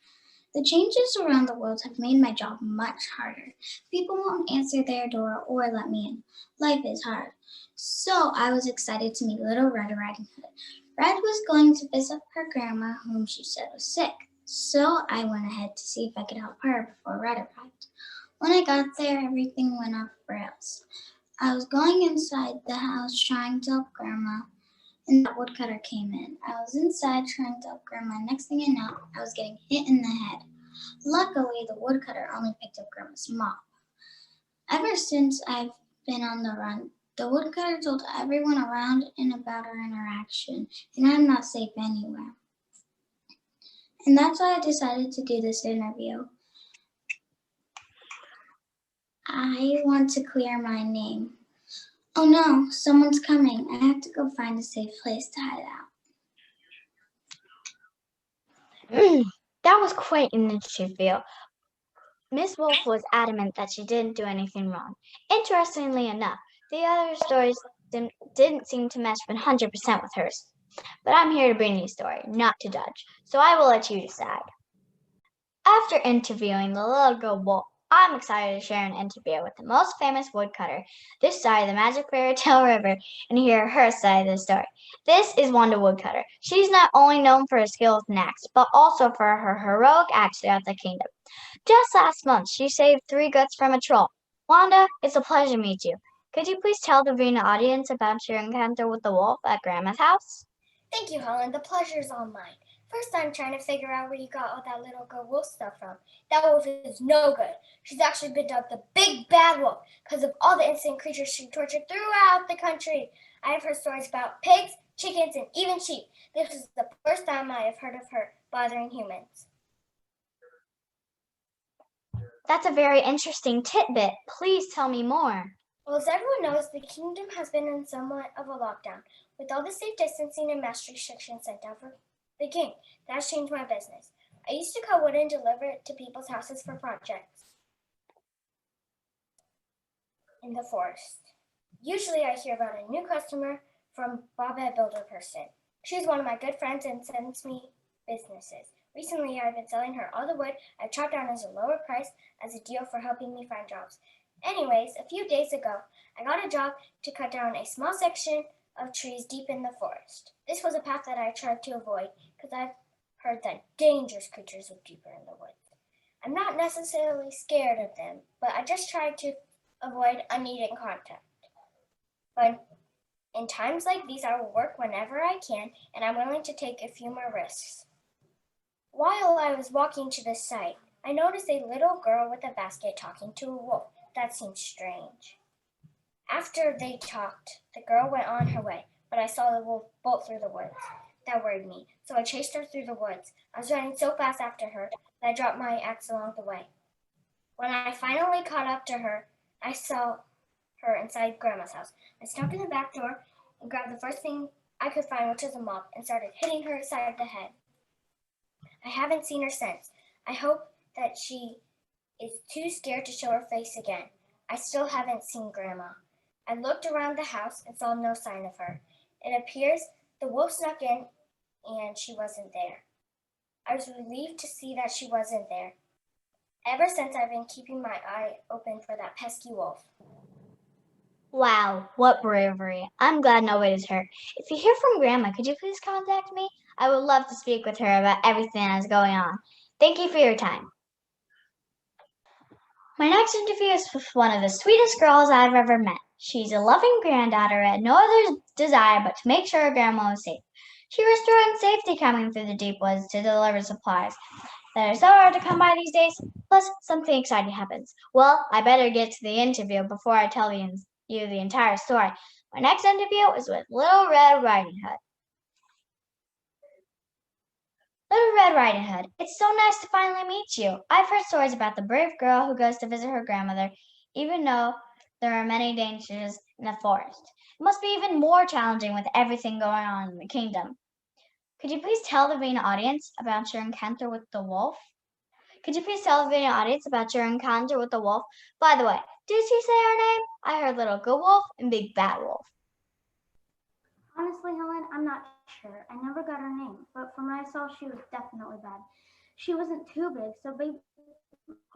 S17: The changes around the world have made my job much harder. People won't answer their door or let me in. Life is hard. So I was excited to meet Little Red Riding Hood. Red was going to visit her grandma, whom she said was sick. So I went ahead to see if I could help her before Red arrived. When I got there, everything went off rails. I was going inside the house trying to help Grandma, and that woodcutter came in. I was inside trying to help Grandma. Next thing I know, I was getting hit in the head. Luckily, the woodcutter only picked up Grandma's mop. Ever since I've been on the run, the woodcutter told everyone around and about our interaction, and I'm not safe anywhere. And that's why I decided to do this interview. I want to clear my name. Oh no, someone's coming. I have to go find a safe place to hide out.
S16: That was quite an interview. Miss Wolf was adamant that she didn't do anything wrong. Interestingly enough, the other stories didn't seem to match 100% with hers. But I'm here to bring you a story, not to judge, so I will let you decide. After interviewing the Little Good Wolf, I'm excited to share an interview with the most famous woodcutter this side of the Magic Fairy Tale River and hear her side of the story. This is Wanda Woodcutter. She's not only known for her skills with an axe, but also for her heroic acts throughout the kingdom. Just last month, she saved 3 goats from a troll. Wanda, it's a pleasure to meet you. Could you please tell the viewing audience about your encounter with the wolf at Grandma's house?
S18: Thank you, Helen. The pleasure's all mine. First, I'm trying to figure out where you got all that Little Good Wolf stuff from. That wolf is no good. She's actually been dubbed the Big Bad Wolf because of all the innocent creatures she tortured throughout the country. I have heard stories about pigs, chickens, and even sheep. This is the first time I have heard of her bothering humans.
S16: That's a very interesting tidbit. Please tell me more.
S18: Well, as everyone knows, the kingdom has been in somewhat of a lockdown, with all the safe distancing and mask restrictions sent down for the king. That has changed my business. I used to cut wood and deliver it to people's houses for projects in the forest. Usually I hear about a new customer from Bobette Builder Person. She's one of my good friends and sends me businesses. Recently I've been selling her all the wood I chopped down as a lower price as a deal for helping me find jobs. Anyways, a few days ago, I got a job to cut down a small section of trees deep in the forest. This was a path that I tried to avoid because I've heard that dangerous creatures live deeper in the woods. I'm not necessarily scared of them, but I just try to avoid unneeded contact. But in times like these, I will work whenever I can, and I'm willing to take a few more risks. While I was walking to the site, I noticed a little girl with a basket talking to a wolf. That seemed strange. After they talked, the girl went on her way, but I saw the wolf bolt through the woods. That worried me, so I chased her through the woods. I was running so fast after her that I dropped my axe along the way. When I finally caught up to her, I saw her inside Grandma's house. I snuck in the back door and grabbed the first thing I could find, which was a mop, and started hitting her side of the head. I haven't seen her since. I hope that she is too scared to show her face again. I still haven't seen Grandma. I looked around the house and saw no sign of her. It appears the wolf snuck in and she wasn't there. I was relieved to see that she wasn't there. Ever since, I've been keeping my eye open for that pesky wolf.
S16: Wow, what bravery. I'm glad nobody's hurt. If you hear from Grandma, could you please contact me? I would love to speak with her about everything that is going on. Thank you for your time. My next interview is with one of the sweetest girls I've ever met. She's a loving granddaughter and had no other desire but to make sure her grandma was safe. She was restoring safety coming through the deep woods to deliver supplies. that are so hard to come by these days. Plus, something exciting happens. Well, I better get to the interview before I tell you the entire story. My next interview is with Little Red Riding Hood. Little Red Riding Hood, it's so nice to finally meet you. I've heard stories about the brave girl who goes to visit her grandmother, even though there are many dangers in the forest. It must be even more challenging with everything going on in the kingdom. Could you please tell the viewing audience about your encounter with the wolf? By the way, did she say her name? I heard Little Good Wolf and Big Bad Wolf.
S19: Honestly, Helen, I'm not sure. I never got her name, but from what I saw, she was definitely bad. She wasn't too big, so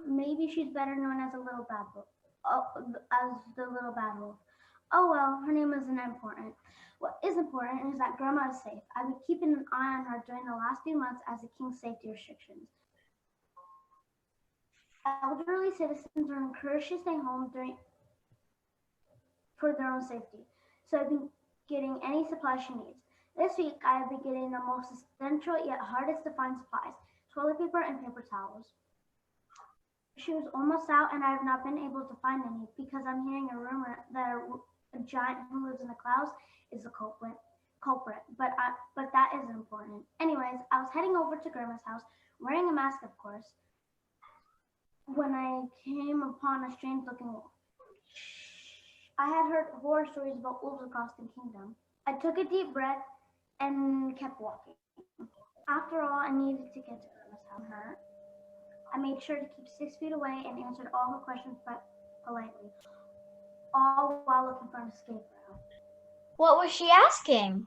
S19: maybe she's better known as a little bad wolf. As the little bad wolf. Oh well, her name isn't important. What is important is that Grandma is safe. I've been keeping an eye on her during the last few months as the king's safety restrictions. Elderly citizens are encouraged to stay home for their own safety. So I've been getting any supplies she needs. This week, I have been getting the most essential yet hardest to find supplies, toilet paper and paper towels. She was almost out and I have not been able to find any because I'm hearing a rumor that a giant who lives in the clouds is the culprit. But that isn't important. Anyways, I was heading over to Grandma's house, wearing a mask, of course, when I came upon a strange-looking wolf. I had heard horror stories about wolves across the kingdom. I took a deep breath and kept walking. After all, I needed to get to Grandma's house. I made sure to keep 6 feet away and answered all her questions politely, all while looking for an escape route.
S16: What was she asking?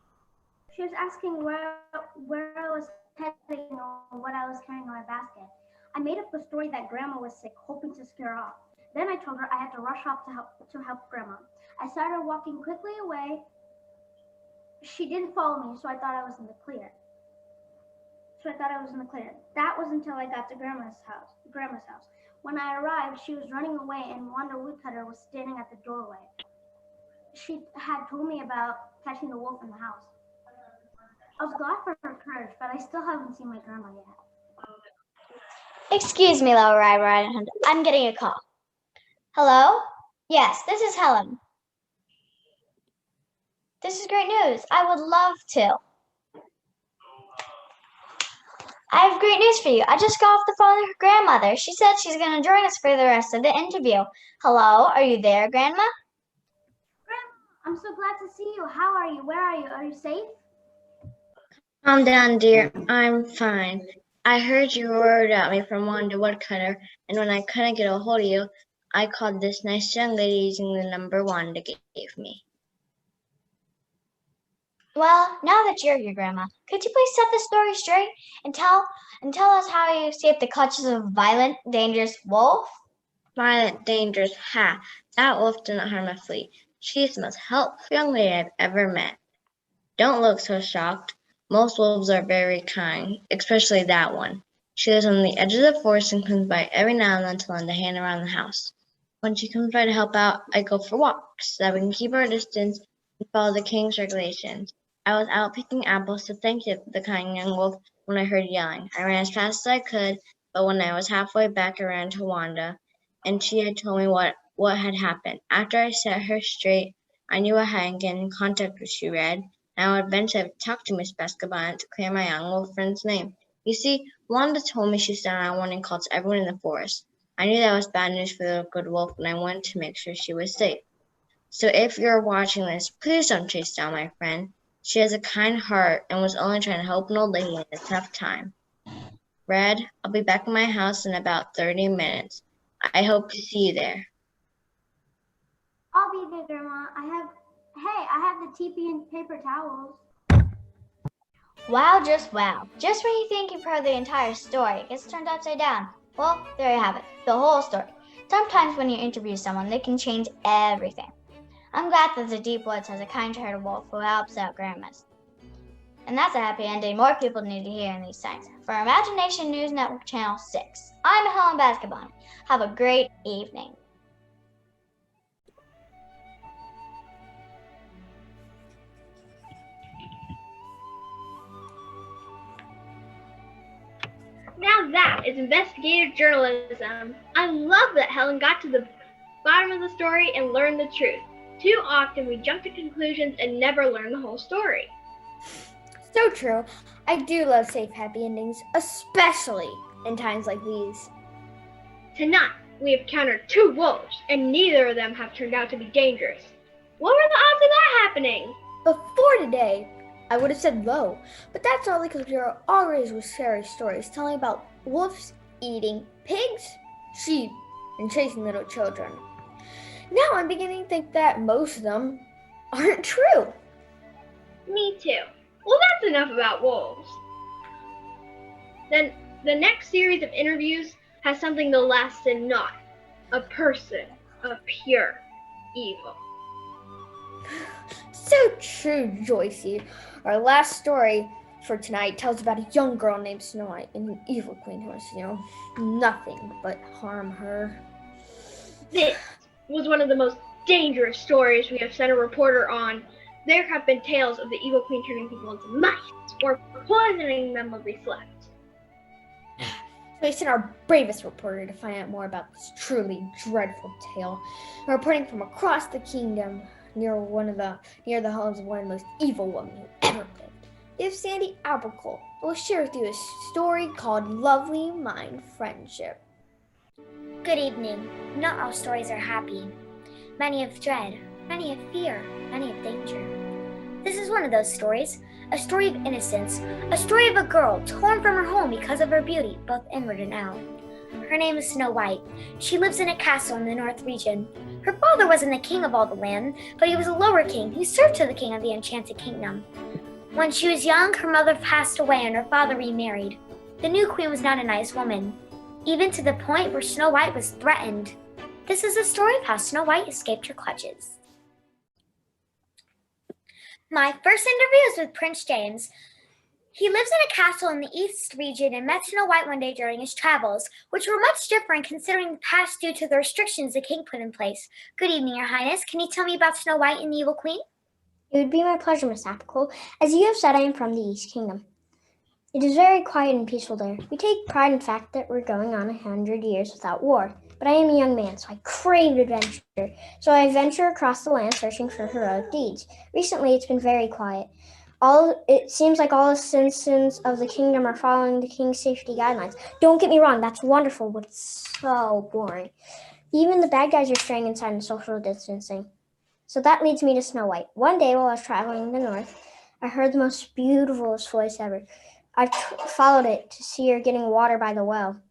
S19: She was asking where I was heading or what I was carrying in my basket. I made up a story that Grandma was sick, hoping to scare her off. Then I told her I had to rush off to help Grandma. I started walking quickly away. She didn't follow me, so I thought I was in the clear. That was until I got to Grandma's house. When I arrived, she was running away and Wanda Woodcutter was standing at the doorway. She had told me about catching the wolf in the house. I was glad for her courage, but I still haven't seen my grandma yet.
S16: Excuse me, Little Red Riding Hood. I'm getting a call. Hello? Yes, this is Helen. This is great news. I would love to. I have great news for you. I just got off the phone with her grandmother. She said she's going to join us for the rest of the interview. Hello? Are you there, Grandma?
S19: Grandma, I'm so glad to see you. How are you? Where are you? Are you safe?
S6: Calm down, dear. I'm fine. I heard you roared at me from Wanda Woodcutter, and when I couldn't get a hold of you, I called this nice young lady using the number Wanda gave me.
S16: Well, now that you're here, Grandma, could you please set the story straight and tell us how you escaped the clutches of a violent, dangerous wolf?
S6: Violent, dangerous, ha! That wolf didn't harm a flea. She's the most helpful young lady I've ever met. Don't look so shocked. Most wolves are very kind, especially that one. She lives on the edge of the forest and comes by every now and then to lend a hand around the house. When she comes by to help out, I go for walks so that we can keep our distance and follow the king's regulations. I was out picking apples to thank the kind young wolf when I heard yelling. I ran as fast as I could, but when I was halfway back, I ran to Wanda, and she had told me what had happened. After I set her straight, I knew I hadn't get in contact with She Red, and I would eventually have talked to Miss Bascabonnet to clear my young wolf friend's name. You see, Wanda told me she sent out a warning call to everyone in the forest. I knew that was bad news for the good wolf, and I wanted to make sure she was safe. So if you're watching this, please don't chase down my friend. She has a kind heart and was only trying to help an old lady in a tough time. Red, I'll be back in my house in about 30 minutes. I hope to see you there.
S19: I'll be there, Grandma. I have the teepee and paper towels.
S16: Wow, just wow. Just when you think you've heard the entire story, it gets turned upside down. Well, there you have it, the whole story. Sometimes when you interview someone, they can change everything. I'm glad that the Deep Woods has a kind-hearted wolf who helps out grandmas. And that's a happy ending more people need to hear in these times. For Imagination News Network Channel 6, I'm Helen Bascabonnet. Have a great evening.
S1: Now that is investigative journalism. I love that Helen got to the bottom of the story and learned the truth. Too often we jump to conclusions and never learn the whole story.
S2: So true. I do love safe, happy endings, especially in times like these.
S1: Tonight, we have countered 2 wolves, and neither of them have turned out to be dangerous. What were the odds of that happening?
S2: Before today, I would have said low, but that's only because we are all raised with fairy stories telling about wolves eating pigs, sheep, and chasing little children. Now I'm beginning to think that most of them aren't true.
S1: Me too. Well, that's enough about wolves. Then the next series of interviews has something the less than not. A person of pure evil.
S2: So true, Joycey. Our last story for tonight tells about a young girl named Snow White and an evil queen who wants to, nothing but harm her.
S1: This was one of the most dangerous stories we have sent a reporter on. There have been tales of the evil queen turning people into mice or poisoning them when they slept.
S2: So we sent our bravest reporter to find out more about this truly dreadful tale. We're reporting from across the kingdom near the homes of one of the most evil women who ever lived. We have Sandy Albercool, who will share with you a story called Lovely Mind Friendship.
S20: Good evening. Not all stories are happy. Many have dread, many have fear, many have danger. This is one of those stories, a story of innocence, a story of a girl torn from her home because of her beauty, both inward and out. Her name is Snow White. She lives in a castle in the North region. Her father wasn't the king of all the land, but he was a lower king who served to the king of the Enchanted Kingdom. When she was young, her mother passed away and her father remarried. The new queen was not a nice woman, even to the point where Snow White was threatened. This is the story of how Snow White escaped her clutches. My first interview is with Prince James. He lives in a castle in the East region and met Snow White one day during his travels, which were much different considering the past due to the restrictions the king put in place. Good evening, Your Highness. Can you tell me about Snow White and the Evil Queen?
S9: It would be my pleasure, Miss Apical. As you have said, I am from the East Kingdom. It is very quiet and peaceful there. We take pride in the fact that we're going on 100 years without war. But I am a young man, so I crave adventure. So I venture across the land searching for heroic deeds. Recently, it's been very quiet. It seems like all the citizens of the kingdom are following the king's safety guidelines. Don't get me wrong, that's wonderful, but it's so boring. Even the bad guys are staying inside and social distancing. So that leads me to Snow White. One day while I was traveling in the north, I heard the most beautiful voice ever. I followed it to see her getting water by the well.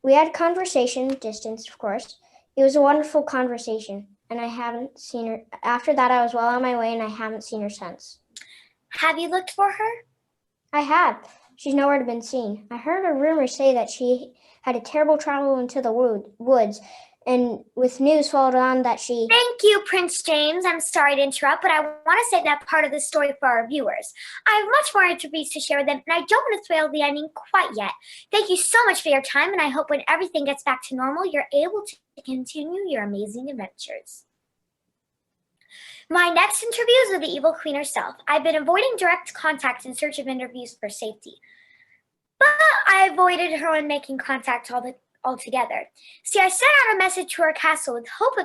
S9: We had a conversation, distance, of course. It was a wonderful conversation, and I haven't seen her. After that, I was well on my way, and I haven't seen her since.
S20: Have you looked for her?
S9: I have. She's nowhere to be seen. I heard a rumor say that she had a terrible travel into the woods, and with news followed on that she...
S20: Thank you, Prince James. I'm sorry to interrupt, but I want to save that part of the story for our viewers. I have much more interviews to share with them, and I don't want to spoil the ending quite yet. Thank you so much for your time, and I hope when everything gets back to normal, you're able to continue your amazing adventures. My next interview is with the Evil Queen herself. I've been avoiding direct contact in search of interviews for safety, but I avoided her when making contact altogether. See, I sent out a message to her castle with hope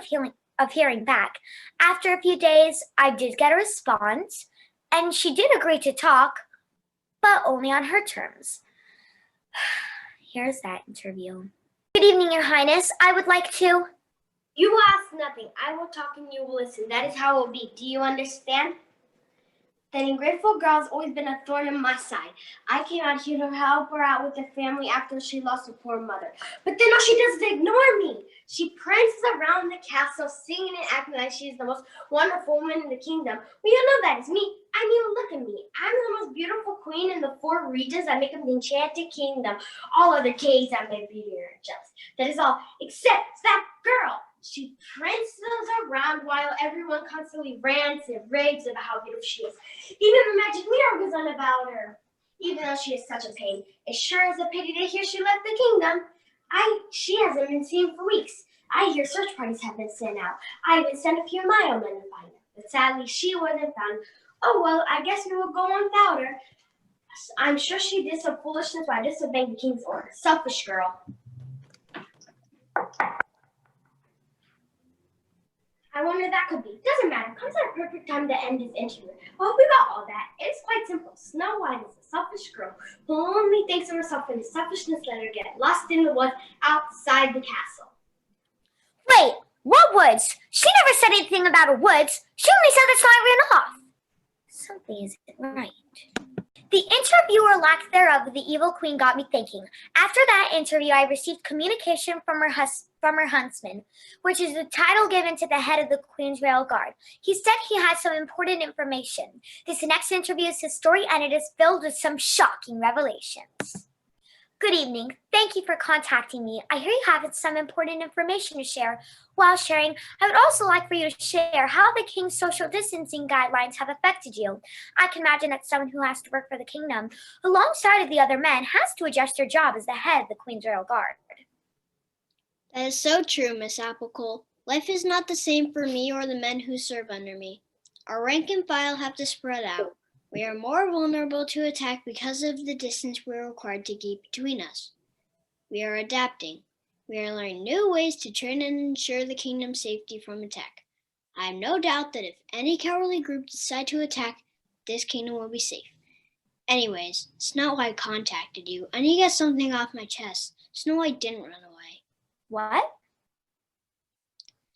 S20: of hearing back. After a few days, I did get a response, and she did agree to talk, but only on her terms. Here's that interview. Good evening, Your Highness. I would like to...
S21: You ask nothing. I will talk and you will listen. That is how it will be. Do you understand? That ungrateful girl has always been a thorn in my side. I came out here to help her out with her family after she lost her poor mother. But then all she does is ignore me. She prances around the castle, singing and acting like she is the most wonderful woman in the kingdom. We all know that is me. I mean, look at me. I'm the most beautiful queen in the 4 regions that make up the Enchanted Kingdom. All other kings that may be here are jealous. That is all, except that girl. She prances around while everyone constantly rants and raves about how beautiful she is. Even the magic mirror goes on about her. Even though she is such a pain, it sure is a pity to hear she left the kingdom. She hasn't been seen for weeks. I hear search parties have been sent out. I even sent a few of my own men to find her, but sadly she wasn't found. Oh well, I guess we will go on without her. I'm sure she did some foolishness by disobeying the king's order. Selfish girl. I wonder that could be. Doesn't matter. Comes at a perfect time to end this interview. Well, we got all that. It's quite simple. Snow White is a selfish girl who only thinks of herself, and the selfishness let her get lost in the woods outside the castle.
S20: Wait, what woods? She never said anything about a woods. She only said that Snow White ran off. Something isn't right. The interview or lack thereof of the evil queen got me thinking. After that interview, I received communication from her huntsman, which is the title given to the head of the Queen's Royal Guard. He said he had some important information. This next interview is his story, and it is filled with some shocking revelations. Good evening. Thank you for contacting me. I hear you have some important information to share. While sharing, I would also like for you to share how the king's social distancing guidelines have affected you. I can imagine that someone who has to work for the kingdom, alongside of the other men, has to adjust their job as the head of the Queen's Royal Guard.
S4: That is so true, Miss Applecoal. Life is not the same for me or the men who serve under me. Our rank and file have to spread out. We are more vulnerable to attack because of the distance we are required to keep between us. We are adapting. We are learning new ways to train and ensure the kingdom's safety from attack. I have no doubt that if any cowardly group decide to attack, this kingdom will be safe. Anyways, Snow White contacted you. I need to get something off my chest. Snow White didn't run away.
S20: What?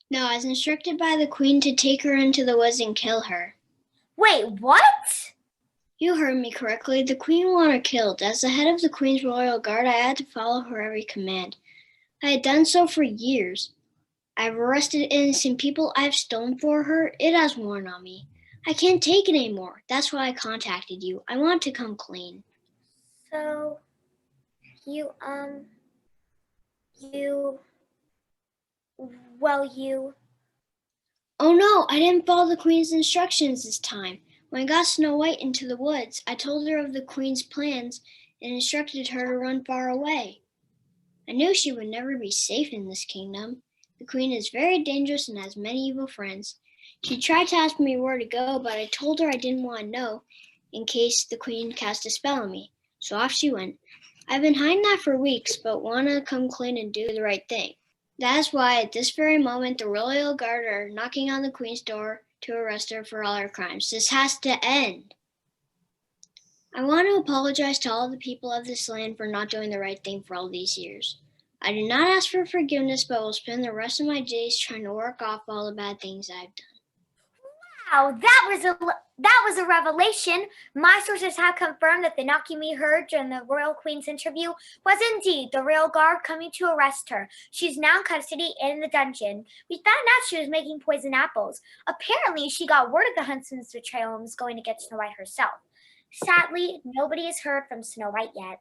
S4: No, I was instructed by the queen to take her into the woods and kill her.
S20: Wait, what?
S4: You heard me correctly. The queen wanted her killed. As the head of the Queen's Royal Guard, I had to follow her every command. I had done so for years. I've arrested innocent people I've stolen for her. It has worn on me. I can't take it anymore. That's why I contacted you. I want to come clean.
S20: So, you...
S4: Oh no, I didn't follow the Queen's instructions this time. When I got Snow White into the woods, I told her of the Queen's plans and instructed her to run far away. I knew she would never be safe in this kingdom. The Queen is very dangerous and has many evil friends. She tried to ask me where to go, but I told her I didn't want to know in case the Queen cast a spell on me. So off she went. I've been hiding that for weeks, but want to come clean and do the right thing. That is why at this very moment the Royal Guard are knocking on the Queen's door to arrest her for all her crimes. This has to end. I want to apologize to all the people of this land for not doing the right thing for all these years. I do not ask for forgiveness, but will spend the rest of my days trying to work off all the bad things I've done.
S20: Wow, that was a revelation. My sources have confirmed that the knocking we heard during the Royal Queen's interview was indeed the Royal Guard coming to arrest her. She's now in custody in the dungeon. We found out she was making poison apples. Apparently, she got word of the huntsman's betrayal and was going to get Snow White herself. Sadly, nobody has heard from Snow White yet.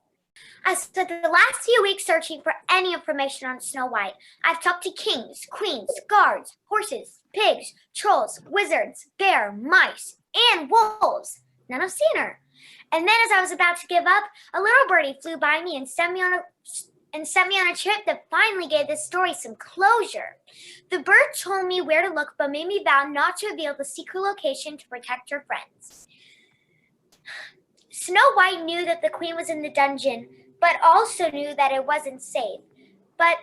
S20: I spent the last few weeks searching for any information on Snow White. I've talked to kings, queens, guards, horses, pigs, trolls, wizards, bear, mice, and wolves. None have seen her. And then as I was about to give up, a little birdie flew by me and sent me on a trip that finally gave this story some closure. The bird told me where to look, but made me vow not to reveal the secret location to protect her friends. Snow White knew that the queen was in the dungeon, but also knew that it wasn't safe. But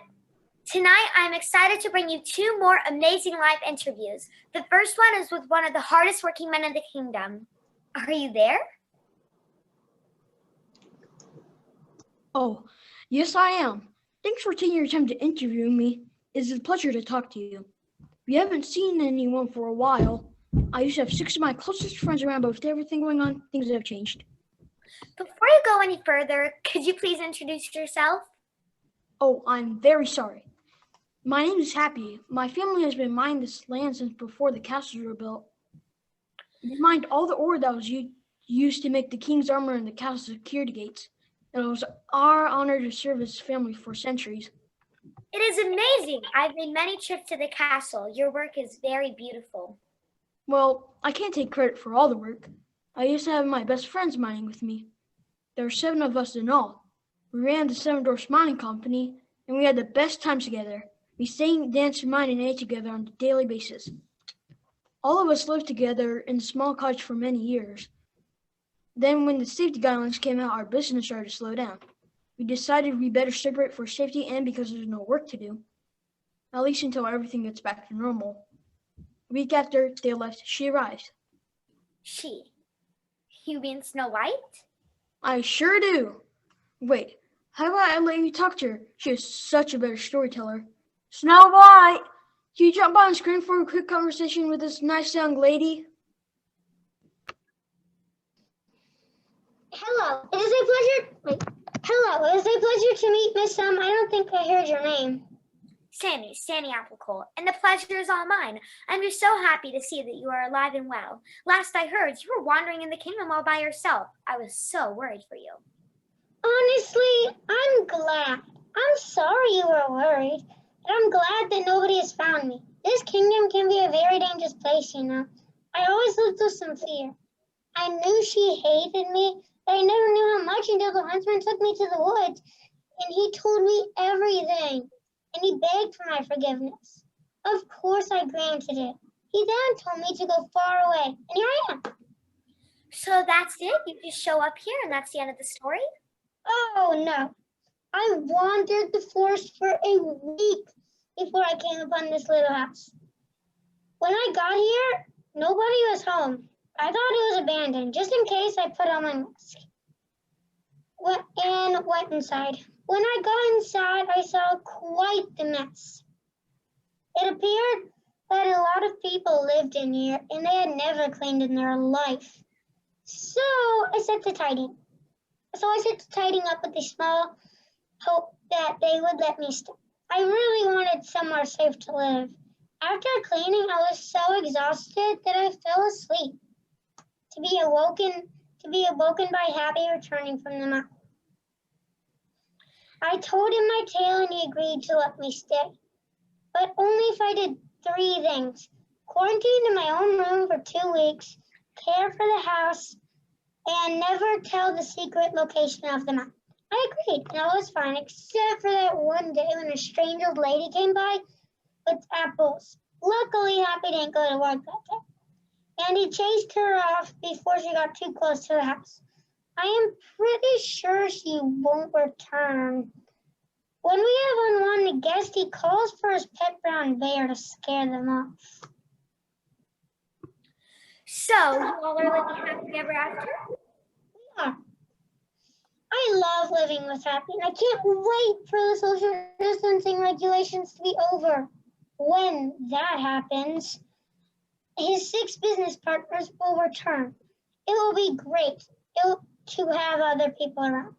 S20: tonight, I'm excited to bring you two more amazing live interviews. The first one is with one of the hardest working men in the kingdom. Are you there?
S22: Oh, yes, I am. Thanks for taking your time to interview me. It's a pleasure to talk to you. We haven't seen anyone for a while. I used to have 6 of my closest friends around, but with everything going on, things have changed.
S20: Before you go any further, could you please introduce yourself?
S22: Oh, I'm very sorry. My name is Happy. My family has been mining this land since before the castles were built. We mined all the ore that was used to make the king's armor and the castle security gates. And it was our honor to serve his family for centuries.
S20: It is amazing. I've made many trips to the castle. Your work is very beautiful.
S22: Well, I can't take credit for all the work. I used to have my best friends mining with me. There were 7 of us in all. We ran the Seven Dwarfs Mining Company, and we had the best times together. We sang, danced, mined, and ate together on a daily basis. All of us lived together in a small cottage for many years. Then when the safety guidelines came out, our business started to slow down. We decided we better separate for safety and because there's no work to do. At least until everything gets back to normal. A week after they left, she arrived.
S20: She? You mean Snow White?
S22: I sure do. Wait, how about I let you talk to her? She is such a better storyteller. Snow White, can you jump on the screen for a quick conversation with this nice young lady?
S11: Hello, it is a pleasure. Hello, it is a pleasure to meet Miss I don't think I heard your name.
S20: Sandy Applecolt, and the pleasure is all mine. I'm just so happy to see that you are alive and well. Last I heard, you were wandering in the kingdom all by yourself. I was so worried for you.
S11: Honestly, I'm glad. I'm sorry you were worried, but I'm glad that nobody has found me. This kingdom can be a very dangerous place, you know. I always lived with some fear. I knew she hated me, but I never knew how much until the huntsman took me to the woods, and he told me everything. And he begged for my forgiveness. Of course I granted it. He then told me to go far away, and here I am.
S20: So that's it? You just show up here and that's the end of the story?
S11: Oh, no. I wandered the forest for a week before I came upon this little house. When I got here, nobody was home. I thought it was abandoned, just in case I put on my mask. And went inside. When I got inside, I saw quite the mess. It appeared that a lot of people lived in here, and they had never cleaned in their life. So I set to tidying. Up with a small hope that they would let me stay. I really wanted somewhere safe to live. After cleaning, I was so exhausted that I fell asleep. To be awoken by Happy returning from the mountain. I told him my tale and he agreed to let me stay, but only if I did 3 things. Quarantine in my own room for 2 weeks, care for the house, and never tell the secret location of the mountain. I agreed, and I was fine, except for that one day when a strange old lady came by with apples. Luckily, Happy didn't go to work that day, and he chased her off before she got too close to the house. I am pretty sure she won't return. When we have unwanted guests, he calls for his pet brown bear to scare them off.
S20: So, you all are living happy ever after?
S11: We are. I love living with Happy, and I can't wait for the social distancing regulations to be over. When that happens, his 6 business partners will return. It will be great to have other people around.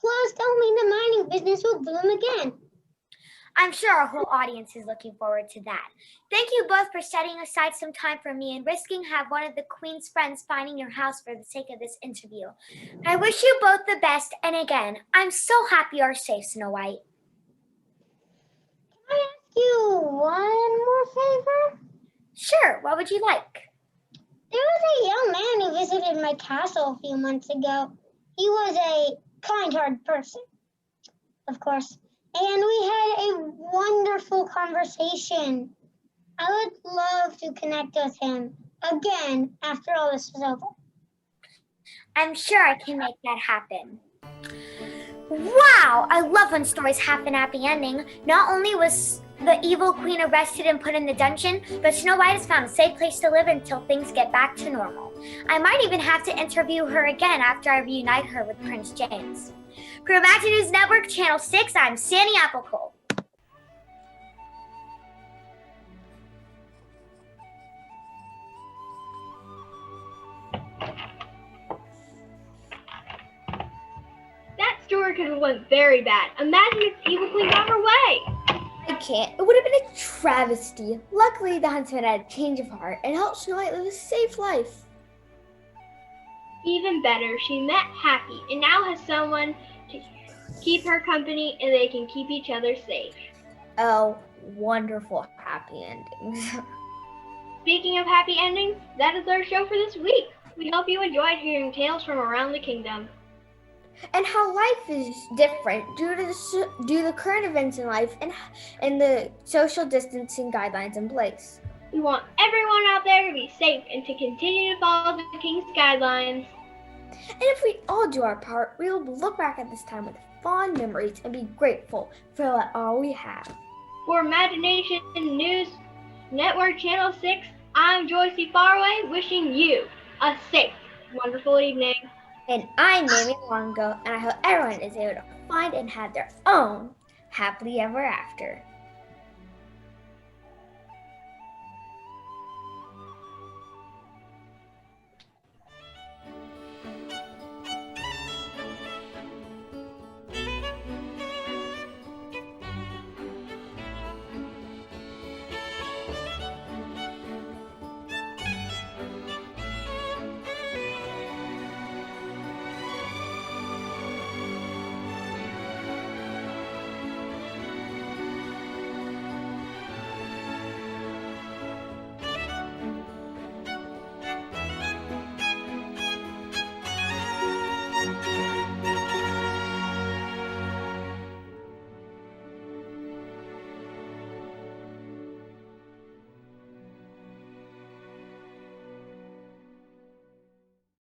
S11: Plus, don't mean the mining business will bloom again.
S20: I'm sure our whole audience is looking forward to that. Thank you both for setting aside some time for me and risking have one of the Queen's friends finding your house for the sake of this interview. I wish you both the best, and again, I'm so happy you're safe, Snow White.
S11: Can I ask you one more favor?
S20: Sure, what would you like?
S11: There was a young man who visited my castle a few months ago. He was a kind-hearted person, of course, and we had a wonderful conversation. I would love to connect with him again after all this was over.
S20: I'm sure I can make that happen. Wow, I love when stories have an happy ending. Not only was the evil queen arrested and put in the dungeon, but Snow White has found a safe place to live until things get back to normal. I might even have to interview her again after I reunite her with Prince James. For Imagine News Network, Channel 6, I'm Sandy Applecolt.
S1: That story could have went very bad. Imagine if the evil queen got her way.
S2: I can't. It would have been a travesty. Luckily, the huntsman had a change of heart and helped Snow White live a safe life.
S1: Even better, she met Happy and now has someone to keep her company and they can keep each other safe.
S2: Oh, wonderful happy endings.
S1: Speaking of happy endings, that is our show for this week. We hope you enjoyed hearing tales from around the kingdom.
S2: And how life is different due to the current events in life and the social distancing guidelines in place.
S1: We want everyone out there to be safe and to continue to follow the King's guidelines.
S2: And if we all do our part, we will look back at this time with fond memories and be grateful for all we have.
S1: For Imagination News Network Channel 6, I'm Joycey Farway, wishing you a safe, wonderful evening.
S2: And I'm Mamie Longo, and I hope everyone is able to find and have their own happily ever after.